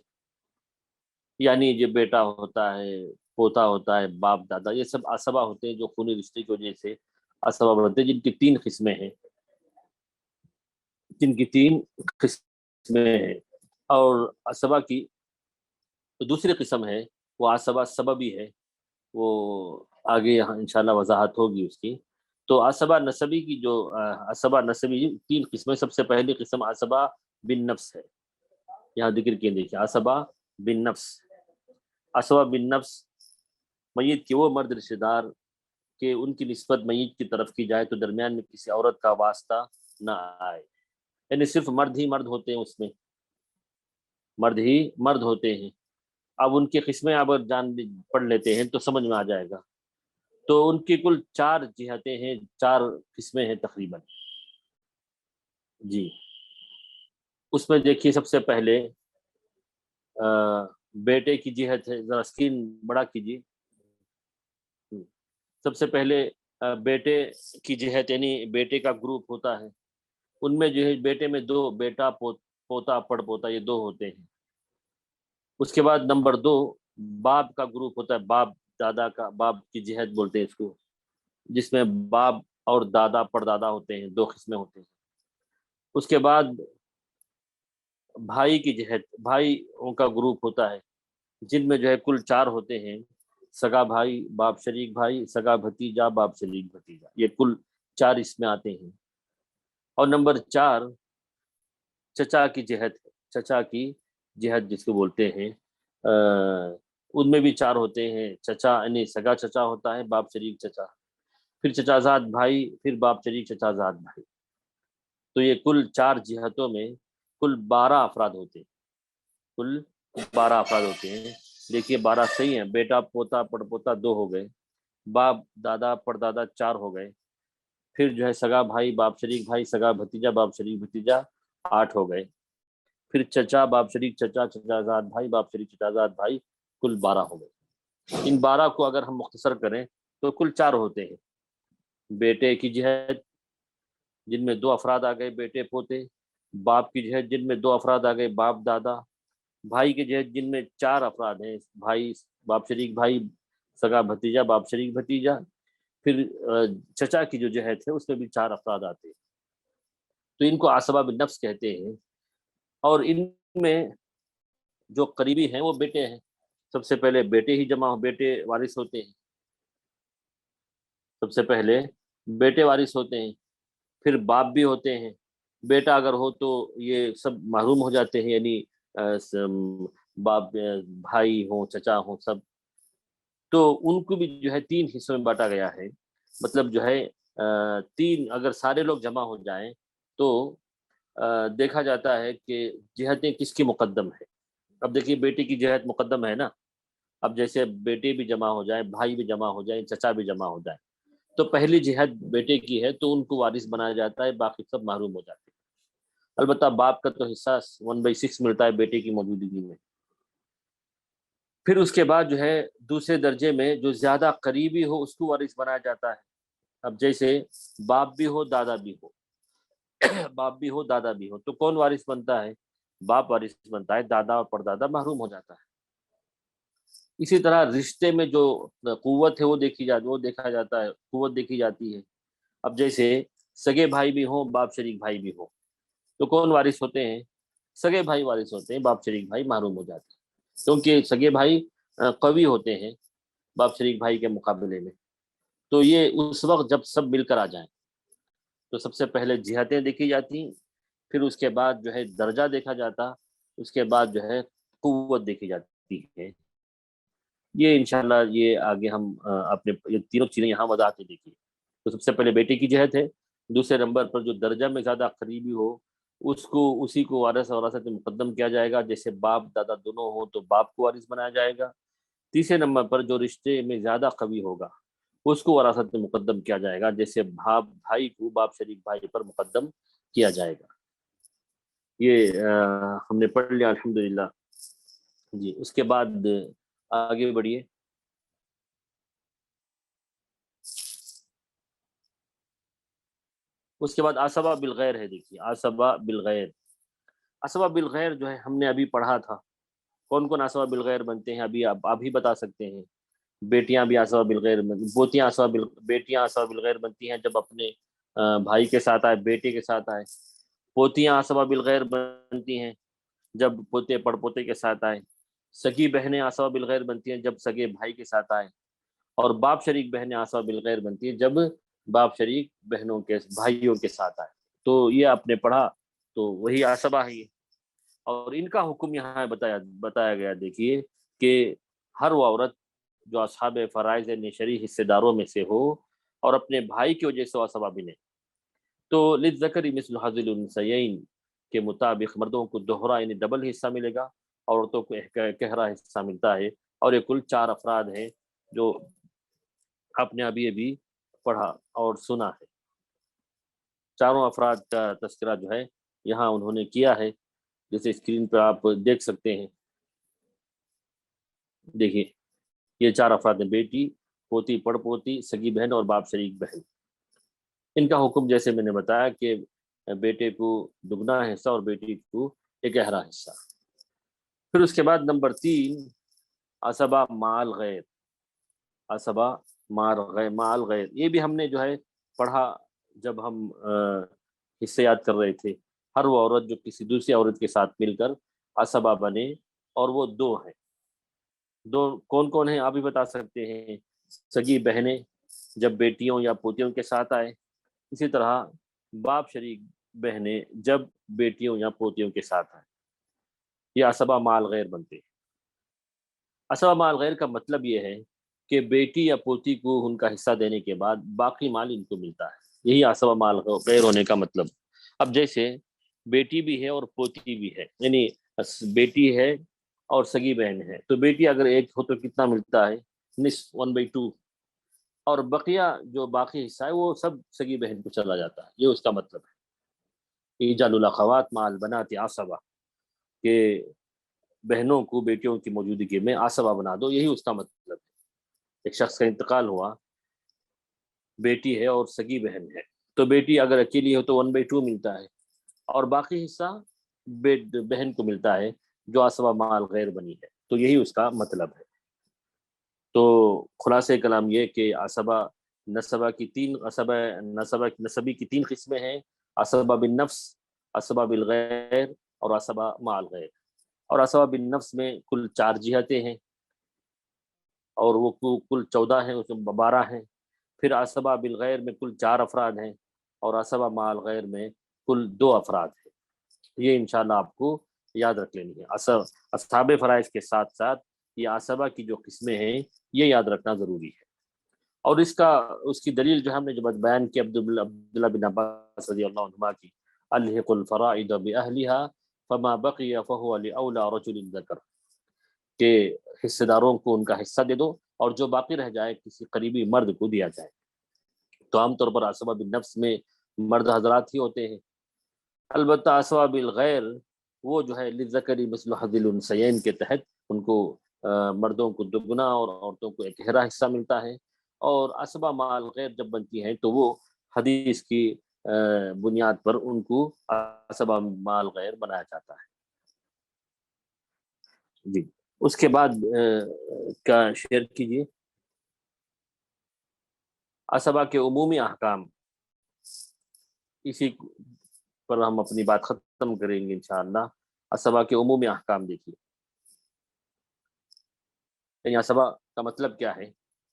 C: یعنی جو بیٹا ہوتا ہے، پوتا ہوتا ہے، باپ دادا، یہ سب عصبہ ہوتے ہیں جو خونی رشتے کی وجہ سے عصبہ بنتے ہیں، جن کی تین قسمیں ہیں، اور عصبہ کی دوسری قسم ہے وہ عصبہ سببی ہے، وہ آگے یہاں انشاءاللہ وضاحت ہوگی اس کی۔ تو عصبہ نسبی کی جو عصبہ نسبی تین قسمیں، سب سے پہلی قسم عصبہ بن نفس ہے، یہاں ذکر کیے دیکھیں، عصبہ بن نفس۔ عصبہ بن نفس میت کے وہ مرد رشتہ دار کہ ان کی نسبت میت کی طرف کی جائے تو درمیان میں کسی عورت کا واسطہ نہ آئے، یعنی صرف مرد ہی مرد ہوتے ہیں، اس میں مرد ہی مرد ہوتے ہیں۔ اب ان کی قسمیں اب جان پڑھ لیتے ہیں تو سمجھ میں آ جائے گا۔ تو ان کی کل 4 جہتیں ہیں، 4 قسمیں ہیں تقریباً۔ جی، اس میں دیکھیے سب سے پہلے بیٹے کی جہت ہے، ذرا اسکرین بڑا کیجیے۔ سب سے پہلے بیٹے کی جہت، یعنی بیٹے کا گروپ ہوتا ہے، ان میں جو ہے بیٹے میں 2، بیٹا پوتا پڑ پوتا، یہ 2 ہوتے ہیں۔ اس کے بعد نمبر 2 باپ کا گروپ ہوتا ہے، باپ دادا کا، باپ کی جہت بولتے ہیں اس کو، جس میں باپ اور دادا پردادا ہوتے ہیں، 2 قسمیں ہوتے ہیں۔ اس کے بعد بھائی کی جہت، بھائیوں کا گروپ ہوتا ہے، جن میں جو ہے کل 4 ہوتے ہیں، سگا بھائی، باپ شریک بھائی، سگا بھتیجا، باپ شریک بھتیجا، یہ کل 4 اس میں آتے ہیں۔ اور نمبر 4 چچا کی جہت ہے، چچا کی جہت جس کو بولتے ہیں، ان میں بھی 4 ہوتے ہیں۔ چچا یعنی سگا چچا ہوتا ہے، باپ شریک چچا، پھر چچا زاد بھائی، پھر باپ شریک چچا زاد بھائی۔ تو یہ کل 4 جہتوں میں کل 12 افراد ہوتے ہیں، کل 12 افراد ہوتے ہیں۔ دیکھیے 12 صحیح ہیں، بیٹا پوتا پڑپوتا 2 ہو گئے، باپ دادا پردادا 4 ہو گئے، پھر جو ہے سگا بھائی باپ شریک بھائی، سگا بھتیجا باپ شریک بھتیجا 8 ہو گئے، پھر چچا باپ شریک چچا، چچا زاد بھائی باپ شریک چچا زاد بھائی، کل 12 ہو گئے۔ ان 12 کو اگر ہم مختصر کریں تو کل 4 ہوتے ہیں۔ بیٹے کی جہت جن میں 2 افراد آ گئے بیٹے پوتے، باپ کی جہت جن میں 2 افراد آ گئے باپ دادا، بھائی کی جہت جن میں 4 افراد ہیں، بھائی باپ شریک بھائی، سگا بھتیجا باپ شریک بھتیجا، پھر چچا کی جو جہت ہے اس میں بھی 4 افراد آتے ہیں۔ تو ان کو عصبہ بالنفس کہتے ہیں، اور ان میں جو قریبی ہیں وہ بیٹے ہیں۔ سب سے پہلے بیٹے ہی جمع ہو، بیٹے وارث ہوتے ہیں، سب سے پہلے بیٹے وارث ہوتے ہیں، پھر باپ بھی ہوتے ہیں۔ بیٹا اگر ہو تو یہ سب محروم ہو جاتے ہیں، یعنی باپ بھائی ہوں چچا ہوں سب، تو ان کو بھی جو ہے 3 حصوں میں بانٹا گیا ہے۔ مطلب جو ہے 3 اگر سارے لوگ جمع ہو جائیں تو دیکھا جاتا ہے کہ جہتیں کس کی مقدم ہے۔ اب دیکھیے بیٹے کی جہت مقدم ہے نا، اب جیسے بیٹے بھی جمع ہو جائیں، بھائی بھی جمع ہو جائیں، چچا بھی جمع ہو جائیں، تو پہلی جہت بیٹے کی ہے تو ان کو وارث بنایا جاتا ہے، باقی سب محروم ہو جاتے ہیں۔ البتہ باپ کا تو حصہ 1/6 ملتا ہے بیٹے کی موجودگی میں۔ پھر اس کے بعد جو ہے دوسرے درجے میں جو زیادہ قریبی ہو اس کو وارث بنایا جاتا ہے۔ اب جیسے باپ بھی ہو دادا بھی ہو، باپ بھی ہو دادا بھی ہو، تو کون وارث بنتا ہے؟ باپ وارث بنتا ہے، دادا اور پردادا محروم ہو جاتا ہے۔ اسی طرح رشتے میں جو قوت ہے وہ دیکھا جاتا ہے، قوت دیکھی جاتی ہے۔ اب جیسے سگے بھائی بھی ہوں، باپ شریک بھائی بھی ہو، تو کون وارث ہوتے ہیں؟ سگے بھائی وارث ہوتے ہیں، باپ شریک بھائی محروم ہو جاتے ہیں، کیونکہ سگے بھائی قوی ہوتے ہیں باپ شریک بھائی کے مقابلے میں۔ تو یہ اس وقت جب سب مل کر آ جائیں تو سب سے پہلے جہتیں دیکھی جاتی، پھر اس کے بعد جو ہے درجہ دیکھا جاتا، اس کے بعد جو ہے قوت دیکھی جاتی ہے۔ یہ انشاءاللہ یہ آگے ہم اپنے یہ تینوں چیزیں یہاں وضاحت میں دیکھیے۔ تو سب سے پہلے بیٹے کی جہت ہے، دوسرے نمبر پر جو درجہ میں زیادہ قریبی ہو اسی کو وارث اور وراثت میں مقدم کیا جائے گا، جیسے باپ دادا دونوں ہوں تو باپ کو وارث بنایا جائے گا۔ تیسرے نمبر پر جو رشتے میں زیادہ قوی ہوگا اس کو وراثت میں مقدم کیا جائے گا، جیسے بھائی کو باپ شریک بھائی پر مقدم کیا جائے گا۔ یہ ہم نے پڑھ لیا الحمدللہ جی۔ اس کے بعد آگے بڑھیے۔ اس کے بعد عصبہ بالغیر ہے، دیکھیے عصبہ بالغیر۔ عصبہ بالغیر جو ہے ہم نے ابھی پڑھا تھا، کون کون عصبہ بالغیر بنتے ہیں ابھی آپ ہی بتا سکتے ہیں۔ بیٹیاں بھی عصبہ بالغیر بیٹیاں عصبہ بالغیر بنتی ہیں جب اپنے بھائی کے ساتھ آئے، بیٹے کے ساتھ آئے۔ پوتیاں عصبہ بالغیر بنتی ہیں جب پوتے پڑپوتے کے ساتھ آئے۔ سگی بہنیں عصبہ بالغیر بنتی ہیں جب سگے بھائی کے ساتھ آئے، اور باپ شریک بہنیں عصبہ بالغیر بنتی ہیں جب باپ شریک بھائیوں کے ساتھ آئے۔ تو یہ آپ نے پڑھا، تو وہی عصبہ ہے یہ۔ اور ان کا حکم یہاں بتایا گیا، دیکھیے کہ ہر وہ عورت جو اصحاب فرائض نشری حصے داروں میں سے ہو اور اپنے بھائی کی وجہ سے عصبہ بنے، تو للذکر مثل حظ الانثیین کے مطابق مردوں کو دوہرا یعنی ڈبل حصہ ملے گا، عورتوں کو گہرا حصہ ملتا ہے۔ اور یہ کل 4 افراد ہیں جو آپ نے ابھی پڑھا اور سنا ہے۔ چاروں افراد کا تذکرہ جو ہے یہاں انہوں نے کیا ہے، جیسے اسکرین پہ آپ دیکھ سکتے ہیں۔ دیکھیے یہ 4 افراد ہیں، بیٹی، پوتی پڑپوتی، سگی بہن اور باپ شریک بہن۔ ان کا حکم جیسے میں نے بتایا کہ بیٹے کو دگنا حصہ اور بیٹی کو ایک گہرا حصہ۔ پھر اس کے بعد نمبر 3 عصبہ مال غیر۔ عصبہ مال غیر، یہ بھی ہم نے جو ہے پڑھا جب ہم حصے یاد کر رہے تھے۔ ہر وہ عورت جو کسی دوسری عورت کے ساتھ مل کر عصبہ بنے، اور وہ 2 ہیں۔ 2 کون کون ہیں آپ بھی بتا سکتے ہیں؟ سگی بہنیں جب بیٹیوں یا پوتیوں کے ساتھ آئے، اسی طرح باپ شریک بہنیں جب بیٹیوں یا پوتیوں کے ساتھ آئے۔ یہ عصبہ مال غیر بنتے ہیں۔ عصبہ مال غیر کا مطلب یہ ہے کہ بیٹی یا پوتی کو ان کا حصہ دینے کے بعد باقی مال ان کو ملتا ہے، یہی عصبہ مال غیر ہونے کا مطلب۔ اب جیسے بیٹی بھی ہے اور پوتی بھی ہے، یعنی بیٹی ہے اور سگی بہن ہے، تو بیٹی اگر ایک ہو تو کتنا ملتا ہے؟ نصف، 1/2، اور بقیہ جو باقی حصہ ہے وہ سب سگی بہن کو چلا جاتا ہے، یہ اس کا مطلب ہے۔ ایجال الاخوات مع البنات عصبہ، کہ بہنوں کو بیٹیوں کی موجودگی میں عصبہ بنا دو، یہی اس کا مطلب ہے۔ ایک شخص کا انتقال ہوا، بیٹی ہے اور سگی بہن ہے، تو بیٹی اگر اکیلی ہو تو 1/2 ملتا ہے، اور باقی حصہ بہن کو ملتا ہے جو عصبہ مال غیر بنی ہے، تو یہی اس کا مطلب ہے۔ تو خلاصہ کلام یہ کہ عصبہ نسبی کی 3 قسمیں ہیں: عصبہ بالنفس، عصبہ بالغیر، اور عصبہ مع الغیر۔ اور عصبہ بالنفس میں کل 4 جہتیں ہیں، اور وہ کل 14 ہیں، اس میں 12 ہیں۔ پھر عصبہ بالغیر میں کل 4 افراد ہیں، اور عصبہ مع الغیر میں کل 2 افراد ہیں۔ یہ انشاءاللہ آپ کو یاد رکھ لینی ہے۔ اصحاب فرائض کے ساتھ ساتھ یہ عصبہ کی جو قسمیں ہیں یہ یاد رکھنا ضروری ہے۔ اور اس کی دلیل جو ہم نے جو بیان کی عبداللہ بن عباس رضی اللہ عنہما کی، الحق الفرائض باہلها فما بقی فهو لاولی رجل ذکر، کہ حصے داروں کو ان کا حصہ دے دو اور جو باقی رہ جائے کسی قریبی مرد کو دیا جائے۔ تو عام طور پر عصبہ بالنفس میں مرد حضرات ہی ہوتے ہیں، البتہ عصبہ بالغیر وہ جو ہے للذکر مثل حظ الانثیین کے تحت ان کو مردوں کو دگنا اور عورتوں کو 1/2 حصہ ملتا ہے۔ اور عصبہ مال غیر جب بنتی ہیں تو وہ حدیث کی بنیاد پر ان کو عصبہ مال غیر بنایا جاتا ہے۔ جی، اس کے بعد کا شیئر کیجیے۔ عصبہ کے عمومی احکام، اسی پر ہم اپنی بات ختم کریں گے انشاءاللہ۔ عصبہ کے عمومی احکام دیکھیے، یعنی عصبہ کا مطلب کیا ہے۔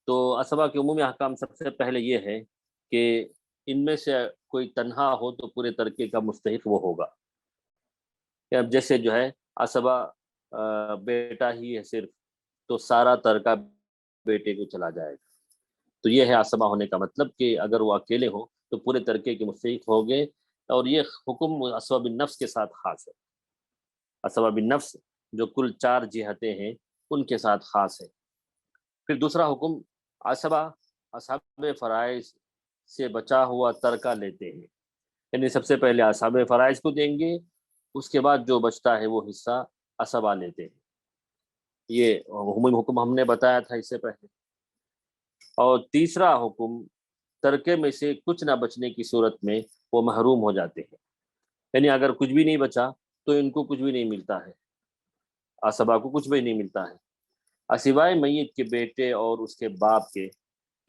C: تو عصبہ کے عمومی احکام سب سے پہلے یہ ہے کہ ان میں سے کوئی تنہا ہو تو پورے ترکے کا مستحق وہ ہوگا۔ اب جیسے جو ہے عصبہ بیٹا ہی ہے صرف، تو سارا ترکہ بیٹے کو چلا جائے گا۔ تو یہ ہے عصبہ ہونے کا مطلب، کہ اگر وہ اکیلے ہوں تو پورے ترکے کے مستحق ہو گئے۔ اور یہ حکم عصبہ بالنفس کے ساتھ خاص ہے، عصبہ بالنفس جو کل 4 جہتیں ہیں ان کے ساتھ خاص ہے۔ پھر دوسرا حکم، عصبہ اصحاب فرائض سے بچا ہوا ترکہ لیتے ہیں، یعنی سب سے پہلے اصحاب فرائض کو دیں گے، اس کے بعد جو بچتا ہے وہ حصہ عصبہ لیتے ہیں۔ یہ عمومی حکم ہم نے بتایا تھا اس سے پہلے۔ اور تیسرا حکم، ترکے میں سے کچھ نہ بچنے کی صورت میں وہ محروم ہو جاتے ہیں، یعنی اگر کچھ بھی نہیں بچا تو ان کو کچھ بھی نہیں ملتا ہے، عصبہ کو کچھ بھی نہیں ملتا ہے، سوائے میت کے بیٹے اور اس کے باپ کے،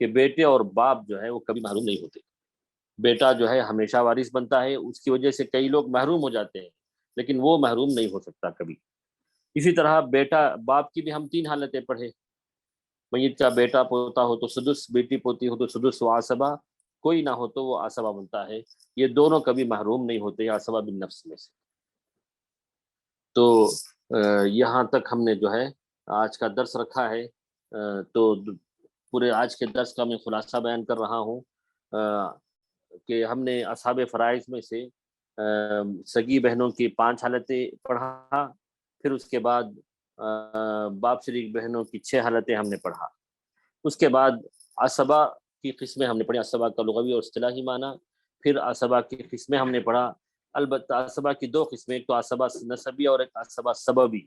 C: کہ بیٹے اور باپ جو ہے وہ کبھی محروم نہیں ہوتے۔ بیٹا جو ہے ہمیشہ وارث بنتا ہے، اس کی وجہ سے کئی لوگ محروم ہو جاتے ہیں، لیکن وہ محروم نہیں ہو سکتا کبھی۔ اسی طرح باپ کی بھی ہم 3 حالتیں پڑھے، میت کا بیٹا پوتا ہو تو سدس، بیٹی پوتی ہو تو سدس و عصبہ، کوئی نہ ہو تو وہ عصبہ بنتا ہے۔ یہ دونوں کبھی محروم نہیں ہوتے عصبہ بالنفس میں سے۔ تو یہاں تک ہم نے جو ہے آج کا درس رکھا ہے۔ تو پورے آج کے درس کا میں خلاصہ بیان کر رہا ہوں کہ ہم نے اصحاب فرائض میں سے سگی بہنوں کی 5 حالتیں پڑھا، پھر اس کے بعد باپ شریک بہنوں کی 6 حالتیں ہم نے پڑھا، اس کے بعد عصبہ کی قسمیں ہم نے پڑھی، عصبہ کا لغوی اور اصطلاحی معنی، پھر عصبہ کی قسمیں ہم نے پڑھا۔ البتہ عصبہ کی 2 قسمیں، ایک تو عصبہ نسبی اور ایک عصبہ سببی۔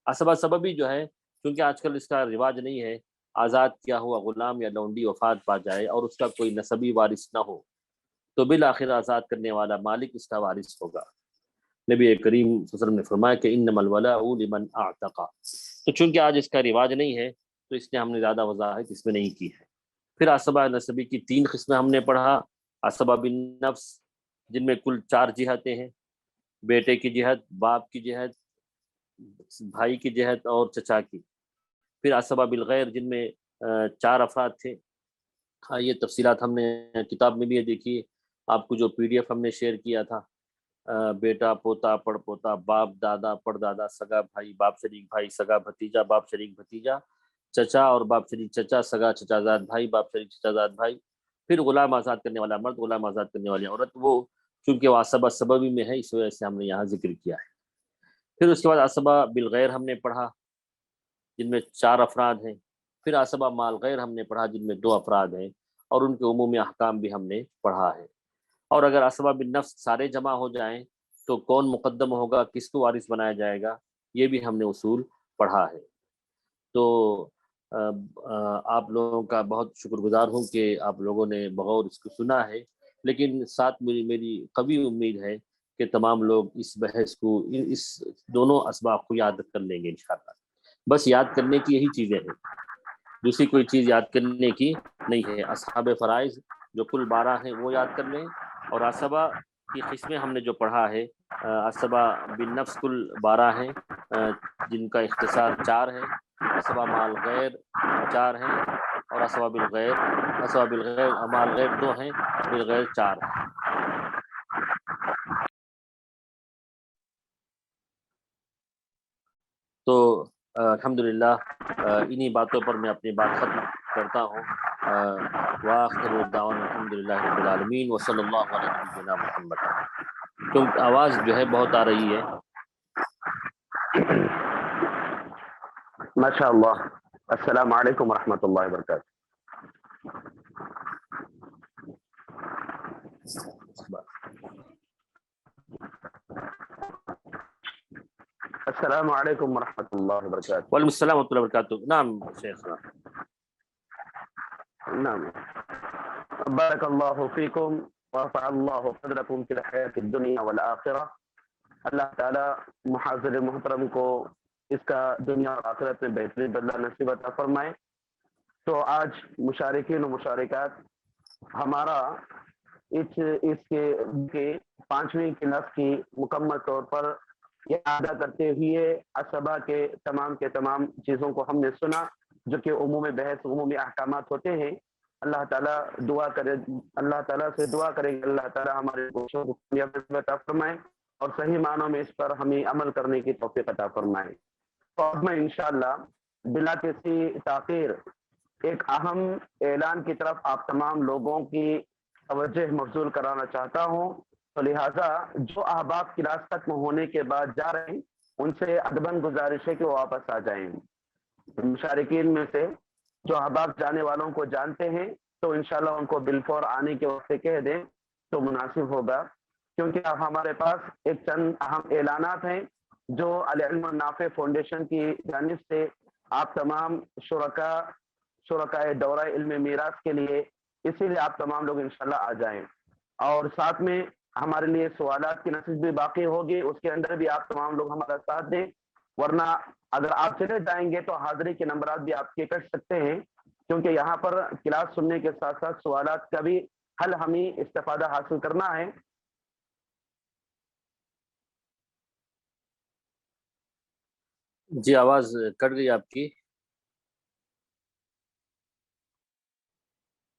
C: عصبہ سببی جو ہے، کیونکہ آج کل اس کا رواج نہیں ہے، آزاد کیا ہوا غلام یا لونڈی وفات پا جائے اور اس کا کوئی نسبی وارث نہ ہو تو بالآخر آزاد کرنے والا مالک اس کا وارث ہوگا۔ نبی کریم صلی اللہ علیہ وسلم نے فرمایا کہ انما الولاء لمن اعتق۔ تو چونکہ آج اس کا رواج نہیں ہے تو اس لیے ہم نے زیادہ وضاحت اس میں نہیں کی ہے۔ پھر عصبہ نسبی کی 3 قسمیں ہم نے پڑھا، عصبہ بالنفس جن میں کل 4 جہتیں ہیں، بیٹے کی جہت، باپ کی جہت، بھائی کی جہت اور چچا کی۔ پھر عصبہ بالغیر جن میں 4 افراد تھے۔ یہ تفصیلات ہم نے کتاب میں بھی دیکھی، آپ کو جو PDF ہم نے شیئر کیا تھا۔ بیٹا پوتا پڑ پوتا باپ دادا پڑدادا سگا بھائی باپ شریک بھائی سگا بھتیجا باپ شریک بھتیجا چچا اور باپ شریک چچا سگا چچا زاد بھائی باپ شریک چچا زاد بھائی، پھر غلام آزاد کرنے والا مرد غلام آزاد کرنے والی عورت، وہ چونکہ وہ عصبہ سببی میں ہے اس وجہ سے ہم نے یہاں ذکر کیا ہے۔ پھر اس کے بعد عصبہ بالغیر ہم نے پڑھا جن میں 4 افراد ہیں، پھر عصبہ مال غیر ہم نے پڑھا جن میں 2 افراد ہیں، اور ان کے عمومی احکام بھی ہم نے پڑھا ہے۔ اور اگر عصبہ بالنفس سارے جمع ہو جائیں تو کون مقدم ہوگا، کس کو وارث بنایا جائے گا، یہ بھی ہم نے اصول پڑھا ہے۔ تو آپ لوگوں کا بہت شکر گزار ہوں کہ آپ لوگوں نے بغور اس کو سنا ہے، لیکن ساتھ میری قوی امید ہے کہ تمام لوگ اس بحث کو اس دونوں اسباق کو یاد کر لیں گے انشاءاللہ۔ بس یاد کرنے کی یہی چیزیں ہیں، دوسری کوئی چیز یاد کرنے کی نہیں ہے۔ اصحاب فرائض جو کل 12 ہیں وہ یاد کر لیں، اور عصبہ کی قسمیں ہم نے جو پڑھا ہے، عصبہ بالنفس کل 12 ہیں جن کا اختصار 4 ہے، عصبہ مال غیر 4 ہیں، اور عصبہ بالغیر مال غیر 2 ہیں، بالغیر 4 ہیں۔ تو الحمدللہ انہی باتوں پر میں اپنی بات ختم کرتا ہوں۔ وآخر دعوانا الحمدللہ رب العالمین وصلی اللہ علی نبینا محمد۔ کیونکہ آواز جو ہے بہت آ رہی ہے۔
B: ماشاء اللہ۔ السلام علیکم ورحمۃ اللہ وبرکاتہ۔ السلام علیکم ورحمۃ اللہ وبرکاتہ۔
C: وعلیکم السلام ورحمۃ اللہ وبرکاتہ۔ نعم شیخ۔
B: نعم۔ بارک اللہ فیکم ورفع اللہ قدرکم فی الحیاۃ الدنیا والآخرہ۔ اللہ تعالی محاضر محترم کو اس کا دنیا اور آخرت میں بہترین بدلہ نصیب عطا فرمائے۔ تو آج مشارکین و مشارکات ہمارا اس کے 5ویں کلاس کی مکمل طور پر یہ ادا کرتے ہوئے عصبہ کے تمام چیزوں کو ہم نے سنا جو کہ عموم بحث عمومی احکامات ہوتے ہیں۔ اللہ تعالیٰ اللہ تعالیٰ سے دعا کریں کہ اللہ تعالیٰ ہمارے کوششوں کو کامیاب عطا فرمائے اور صحیح معنوں میں اس پر ہمیں عمل کرنے کی توفیق عطا فرمائے۔ تو اب میں انشاءاللہ بلا کسی تاخیر ایک اہم اعلان کی طرف آپ تمام لوگوں کی توجہ مبذول کرانا چاہتا ہوں۔ تو لہٰذا جو احباب کلاس ختم ہونے کے بعد جا رہے ہیں ان سے ادباً گزارش ہے کہ وہ واپس آ جائیں۔ مشارکین میں سے جو احباب جانے والوں کو جانتے ہیں تو انشاءاللہ ان کو بالفور آنے کے وقت کہہ دیں تو مناسب ہوگا، کیونکہ اب ہمارے پاس ایک چند اہم اعلانات ہیں جو العلم النافع فاؤنڈیشن کی جانب سے آپ تمام شرکائے دورہ علم میراث کے لیے، اسی لیے آپ تمام لوگ انشاءاللہ آ جائیں۔ اور ساتھ میں ہمارے لیے سوالات کی نصیب بھی باقی ہوگی، اس کے اندر بھی آپ تمام لوگ ہمارا ساتھ دیں، ورنہ اگر آپ چلے جائیں گے تو حاضری کے نمبرات بھی آپ کے کٹ سکتے ہیں، کیونکہ یہاں پر کلاس سننے کے ساتھ ساتھ سوالات کا بھی حل ہمیں استفادہ حاصل کرنا ہے۔
C: جی آواز کٹ گئی آپ کی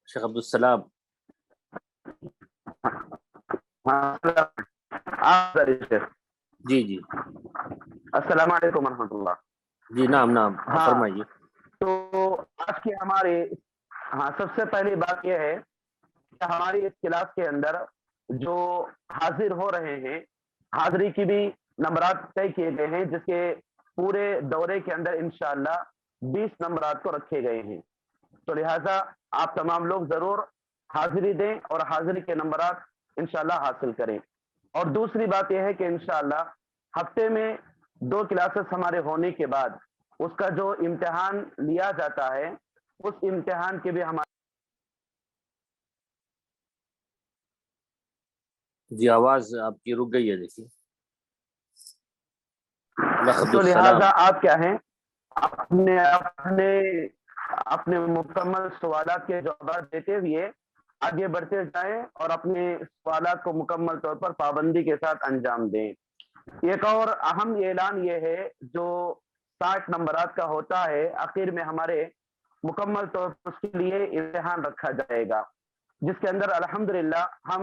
C: شیخ عبدالسلام۔ جی
B: السلام علیکم ورحمۃ اللہ۔
C: جی نعم فرمائیے۔
B: تو آج کی ہماری سب سے پہلی بات یہ ہے کہ ہماری اس کلاس کے اندر جو حاضر ہو رہے ہیں حاضری کی بھی نمبرات طے کیے گئے ہیں، جس کے پورے دورے کے اندر انشاءاللہ 20 نمبرات کو رکھے گئے ہیں۔ تو لہٰذا آپ تمام لوگ ضرور حاضری دیں اور حاضری کے نمبرات انشاءاللہ حاصل کریں۔ اور دوسری بات یہ ہے کہ انشاءاللہ ہفتے میں 2 کلاسز ہمارے ہونے کے بعد اس کا جو امتحان لیا جاتا ہے اس امتحان کے بھی ہمارے
C: جی آواز آپ کی رک گئی ہے دیکھیے۔
B: تو لہٰذا آپ کیا ہیں اپنے مکمل سوالات کے جوابات دیتے ہوئے آگے بڑھتے جائیں اور اپنے سوالات کو مکمل طور پر پابندی کے ساتھ انجام دیں۔ ایک اور اہم اعلان یہ ہے جو 60 نمبرات کا ہوتا ہے، آخر میں ہمارے مکمل طور پر اس کے لیے امتحان رکھا جائے گا، جس کے اندر الحمدللہ ہم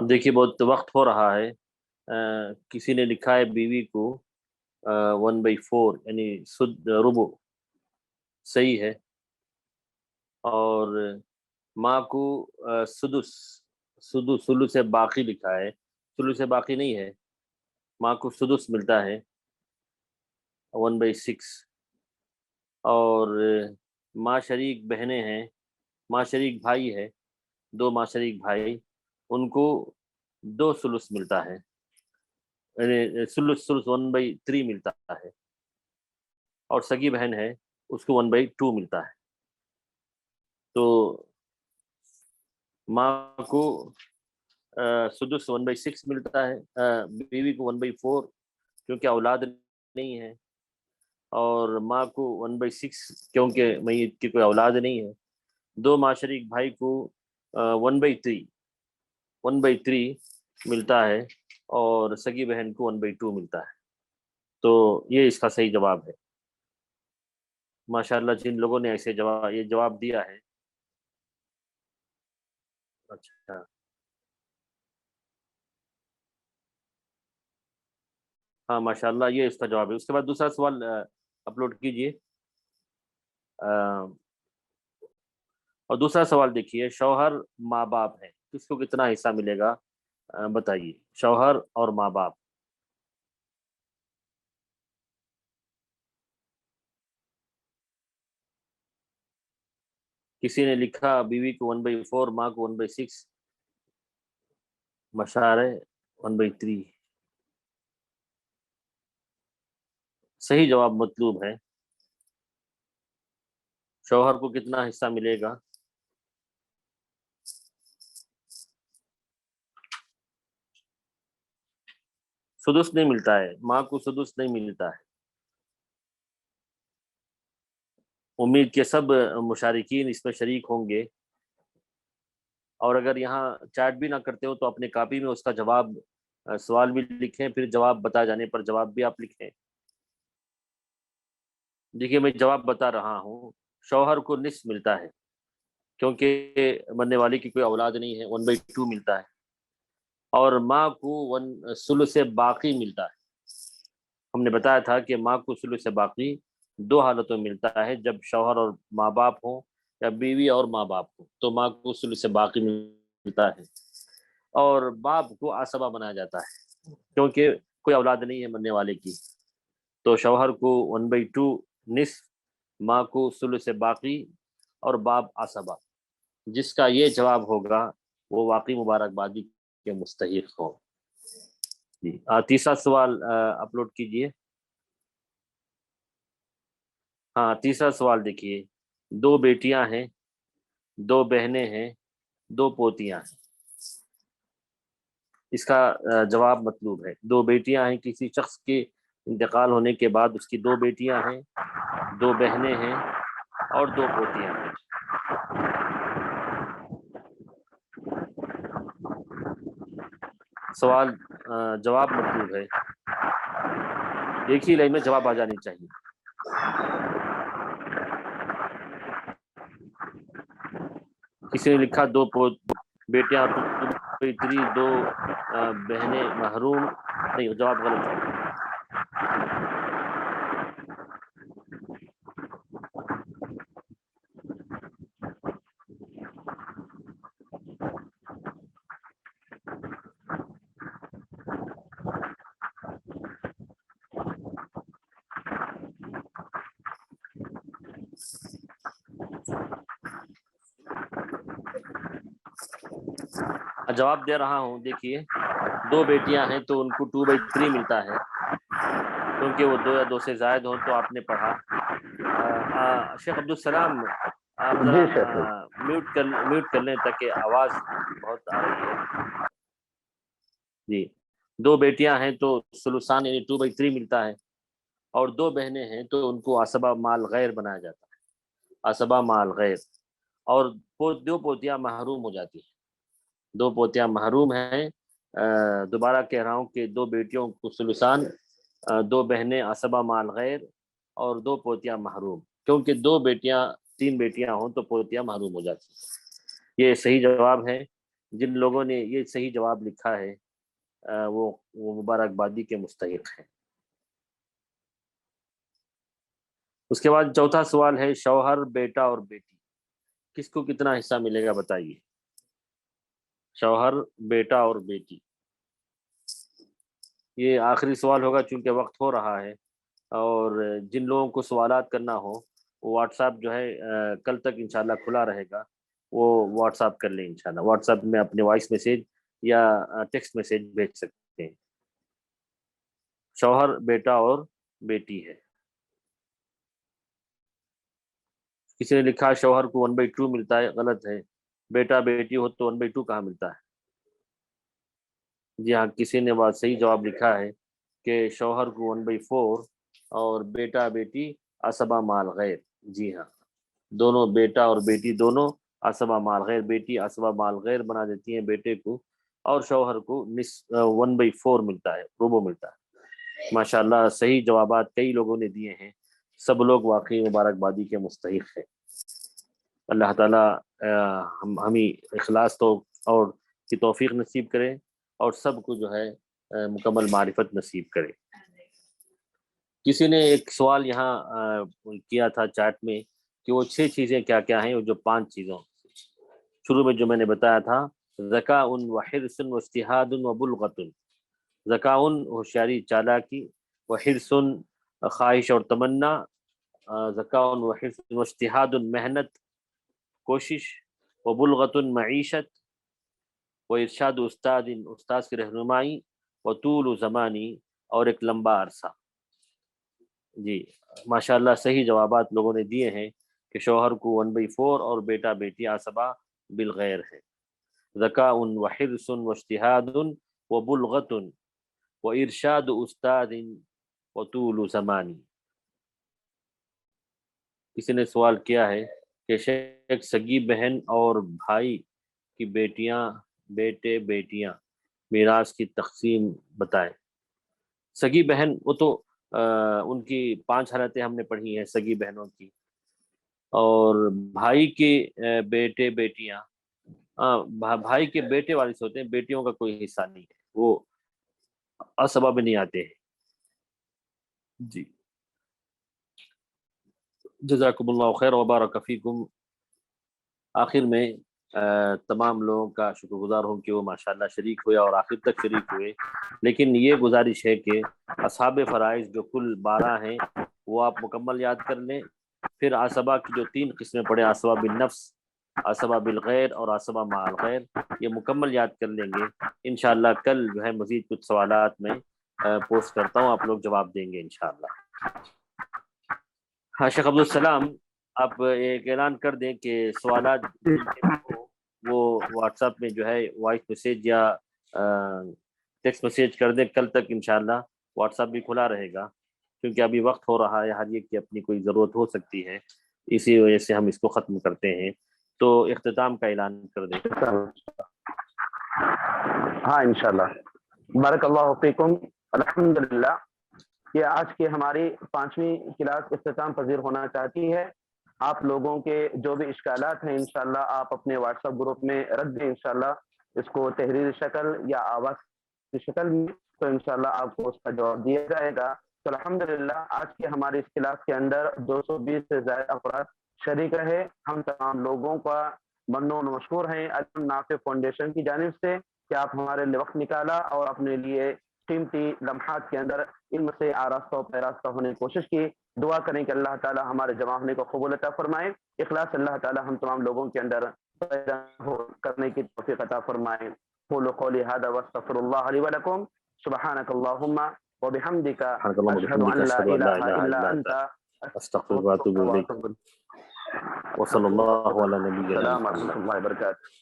C: اب دیکھیے بہت وقت ہو رہا ہے، کسی نے لکھا ہے بیوی کو 1/4 یعنی ربع صحیح ہے، اور ماں کو سدس باقی لکھا ہے، سدس باقی نہیں ہے، ماں کو سدس ملتا ہے 1/6، اور ماں شریک بہنیں ہیں، ماں شریک بھائی ہے، 2 ماں شریک بھائی، ان کو 2 ثلث ملتا ہے، یعنی ثلث 1/3 ملتا ہے، اور سگی بہن ہے اس کو 1/2 ملتا ہے۔ تو ماں کو سدس 1/6 ملتا ہے، بیوی کو 1/4 کیونکہ اولاد نہیں ہے، اور ماں کو 1/6 کیونکہ میت کی کوئی اولاد نہیں ہے، 2 ماں شریک بھائی کو 1/3 ملتا ہے، اور سگی بہن کو 1/2 ملتا ہے۔ تو یہ اس کا صحیح جواب ہے۔ ماشاءاللہ جن لوگوں نے ایسے یہ جواب دیا ہے، اچھا ہاں ماشاءاللہ یہ اس کا جواب ہے۔ اس کے بعد دوسرا سوال اپلوڈ کیجئے، اور دوسرا سوال دیکھیے، شوہر ماں باپ ہیں، کس کو کتنا حصہ ملے گا بتائیے، شوہر اور ماں باپ۔ کسی نے لکھا بیوی کو 1/4، ماں کو 1/6، مشارے 1/3۔ صحیح جواب مطلوب ہے، شوہر کو کتنا حصہ ملے گا؟ سدس نہیں ملتا ہے، ماں کو سدس نہیں ملتا ہے۔ امید کے سب مشارکین اس میں شریک ہوں گے، اور اگر یہاں چیٹ بھی نہ کرتے ہو تو اپنے کاپی میں اس کا جواب سوال بھی لکھیں، پھر جواب بتا جانے پر جواب بھی آپ لکھیں۔ دیکھیے میں جواب بتا رہا ہوں، شوہر کو نصف ملتا ہے کیونکہ مرنے والی کی کوئی اولاد نہیں ہے، 1/2 ملتا ہے، اور ماں کو ثلث باقی ملتا ہے۔ ہم نے بتایا تھا کہ ماں کو ثلث باقی 2 حالتوں میں ملتا ہے، جب شوہر اور ماں باپ ہوں یا بیوی اور ماں باپ ہوں تو ماں کو ثلث باقی ملتا ہے، اور باپ کو عصبہ بنایا جاتا ہے کیونکہ کوئی اولاد نہیں ہے مرنے والے کی، تو شوہر کو 1/2 نصف، ماں کو ثلث باقی، اور باپ عصبہ۔ جس کا یہ جواب ہوگا وہ واقعی مبارکبادی کے مستحق ہو۔ جی تیسرا سوال اپلوڈ کیجئے۔ ہاں تیسرا سوال دیکھیے، 2 بیٹیاں ہیں، 2 بہنیں ہیں، 2 پوتیاں ہیں، اس کا جواب مطلوب ہے۔ 2 بیٹیاں ہیں، کسی شخص کے انتقال ہونے کے بعد اس کی 2 بیٹیاں ہیں، 2 بہنیں ہیں، اور 2 پوتیاں ہیں۔ سوال جواب مطلوب ہے، ایک ہی لائن میں جواب آ جانی چاہیے۔ کسی نے لکھا 2 بیٹیاں 2 بہنیں محروم، نہیں جواب غلط ہے۔ جواب دے رہا ہوں، دیکھیے 2 بیٹیاں ہیں تو ان کو 2/3 ملتا ہے، کیونکہ وہ 2 یا 2 سے زائد ہوں، تو آپ نے پڑھا۔ شیخ عبدالسلام آپ
B: جی
C: ذرا
B: شیخ،
C: میوٹ کر لیں تاکہ آواز بہت آ رہی ہے۔ جی 2 بیٹیاں ہیں تو ثلثان یعنی 2/3 ملتا ہے، اور 2 بہنیں ہیں تو ان کو عصبہ مال غیر بنایا جاتا ہے، عصبہ مال غیر، اور 2 پوتیاں محروم ہو جاتی ہیں، 2 پوتیاں محروم ہیں۔ دوبارہ کہہ رہا ہوں کہ 2 بیٹیوں کو ثلثان، 2 بہنیں عصبہ مال غیر، اور 2 پوتیاں محروم، کیونکہ 3 بیٹیاں ہوں تو پوتیاں محروم ہو جاتی ہیں۔ یہ صحیح جواب ہے، جن لوگوں نے یہ صحیح جواب لکھا ہے وہ مبارکبادی کے مستحق ہیں۔ اس کے بعد چوتھا سوال ہے شوہر، بیٹا اور بیٹی، کس کو کتنا حصہ ملے گا بتائیے؟ شوہر، بیٹا اور بیٹی، یہ آخری سوال ہوگا چونکہ وقت ہو رہا ہے، اور جن لوگوں کو سوالات کرنا ہو وہ واٹس ایپ جو ہے کل تک انشاءاللہ کھلا رہے گا، وہ واٹس ایپ کر لیں انشاءاللہ۔ واٹس ایپ میں اپنے وائس میسیج یا ٹیکسٹ میسیج بھیج سکتے ہیں۔ شوہر، بیٹا اور بیٹی ہے۔ کسی نے لکھا شوہر کو 1/2 ملتا ہے، غلط ہے، بیٹا بیٹی ہو تو 1/2 کہاں ملتا ہے؟ جی ہاں، کسی نے بات صحیح جواب لکھا ہے کہ شوہر کو 1/4 اور بیٹا بیٹی عصبہ مال غیر۔ جی ہاں، دونوں بیٹا اور بیٹی دونوں عصبہ مال غیر، بیٹی عصبہ مال غیر بنا دیتی ہیں بیٹے کو، اور شوہر کو 1/4 ملتا ہے، ربع ملتا ہے۔ ماشاءاللہ صحیح جوابات کئی لوگوں نے دیے ہیں، سب لوگ واقعی مبارکبادی کے مستحق ہیں۔ اللہ تعالیٰ ہمیں اخلاص تو اور کی توفیق نصیب کرے، اور سب کو جو ہے مکمل معرفت نصیب کرے۔ کسی نے ایک سوال یہاں کیا تھا چیٹ میں کہ وہ 6 چیزیں کیا کیا ہیں، وہ جو 5 چیزوں شروع میں جو میں نے بتایا تھا، ذکاء و حرص و اجتہاد و بلغۃ۔ ذکاء ہوشیاری چالاکی، و حرص خواہش اور تمنا، ذکاء و حرص و اجتہاد محنت کوشش، و بلغۃ معیشت، و ارشاد استاد استاذ کی رہنمائی، و طول زمانی اور ایک لمبا عرصہ۔ جی ماشاءاللہ صحیح جوابات لوگوں نے دیے ہیں کہ شوہر کو 1/4 اور بیٹا بیٹی عصبہ بالغیر ہے۔ ذکاء و حرص و اجتہاد و بلغۃ و ارشاد استاد و طول زمانی۔ کسی نے سوال کیا ہے کہ شیخ سگی بہن اور بھائی کی بیٹے بیٹیاں میراث کی تقسیم بتائیں۔ سگی بہن وہ تو ان کی 5 حالتیں ہم نے پڑھی ہیں سگی بہنوں کی، اور بھائی کے بیٹے بیٹیاں بھائی کے بیٹے وارث ہوتے ہیں، بیٹیوں کا کوئی حصہ نہیں ہے، وہ اسباب نہیں آتے ہیں۔ جی جزاکم اللہ خیر وبارک فیکم۔ آخر میں تمام لوگوں کا شکر گزار ہوں کہ وہ ماشاءاللہ شریک ہوئے اور آخر تک شریک ہوئے، لیکن یہ گزارش ہے کہ اصحاب فرائض جو کل 12 ہیں وہ آپ مکمل یاد کر لیں، پھر عصبہ کی جو 3 قسمیں پڑھیں، عصبہ بالنفس، عصبہ بالغیر اور عصبہ مع الغیر، یہ مکمل یاد کر لیں گے۔ انشاءاللہ کل جو ہے مزید کچھ سوالات میں پوسٹ کرتا ہوں، آپ لوگ جواب دیں گے انشاءاللہ۔ ہاں شیخ عبدالسلام، آپ ایک اعلان کر دیں کہ سوالات وہ واٹس ایپ میں جو ہے وائس میسیج یا ٹیکسٹ میسیج کر دیں، کل تک انشاءاللہ واٹس ایپ بھی کھلا رہے گا، کیونکہ ابھی وقت ہو رہا ہے، ہر ایک کی اپنی کوئی ضرورت ہو سکتی ہے، اسی وجہ سے ہم اس کو ختم کرتے ہیں۔ تو اختتام کا اعلان کر دیں۔
B: ہاں انشاءاللہ، بارک اللہ فیکم۔ الحمدللہ یہ آج کی ہماری 5ویں کلاس اختتام پذیر ہونا چاہتی ہے۔ آپ لوگوں کے جو بھی اشکالات ہیں انشاءاللہ آپ اپنے واٹس ایپ گروپ میں رکھ دیں، انشاءاللہ اس کو تحریری شکل یا آواز کی شکل میں، تو انشاءاللہ آپ کو اس کا جواب دیا جائے گا۔ تو الحمدللہ آج کی ہماری اس کلاس کے اندر 220 سے زائد افراد شریک رہے۔ ہم تمام لوگوں کا ممنون و مشکور ہیں علم نافع فاؤنڈیشن کی جانب سے کہ آپ ہمارے لیے وقت نکالا اور اپنے لیے قیمتی لمحات کے اندر علم سے آراستہ و پیراستہ ہونے کی کوشش کی۔ دعا کریں کہ اللہ تعالی ہمارے جمع ہونے کو قبول عطا فرمائے، اخلاص اللہ تعالی ہم تمام لوگوں کے اندر پیدا کرنے کی توفیق عطا فرمائے۔ قولوا قولی ھذا واستغفر اللہ لی ولکم، سبحانک اللہم وبحمدک، اشہد ان لا الہ الا انت،
C: استغفرک واتوب الیک، وصلی اللہ علی نبینا
B: السلام
C: محمد۔
B: ورحمۃ اللہ وبرکاتہ۔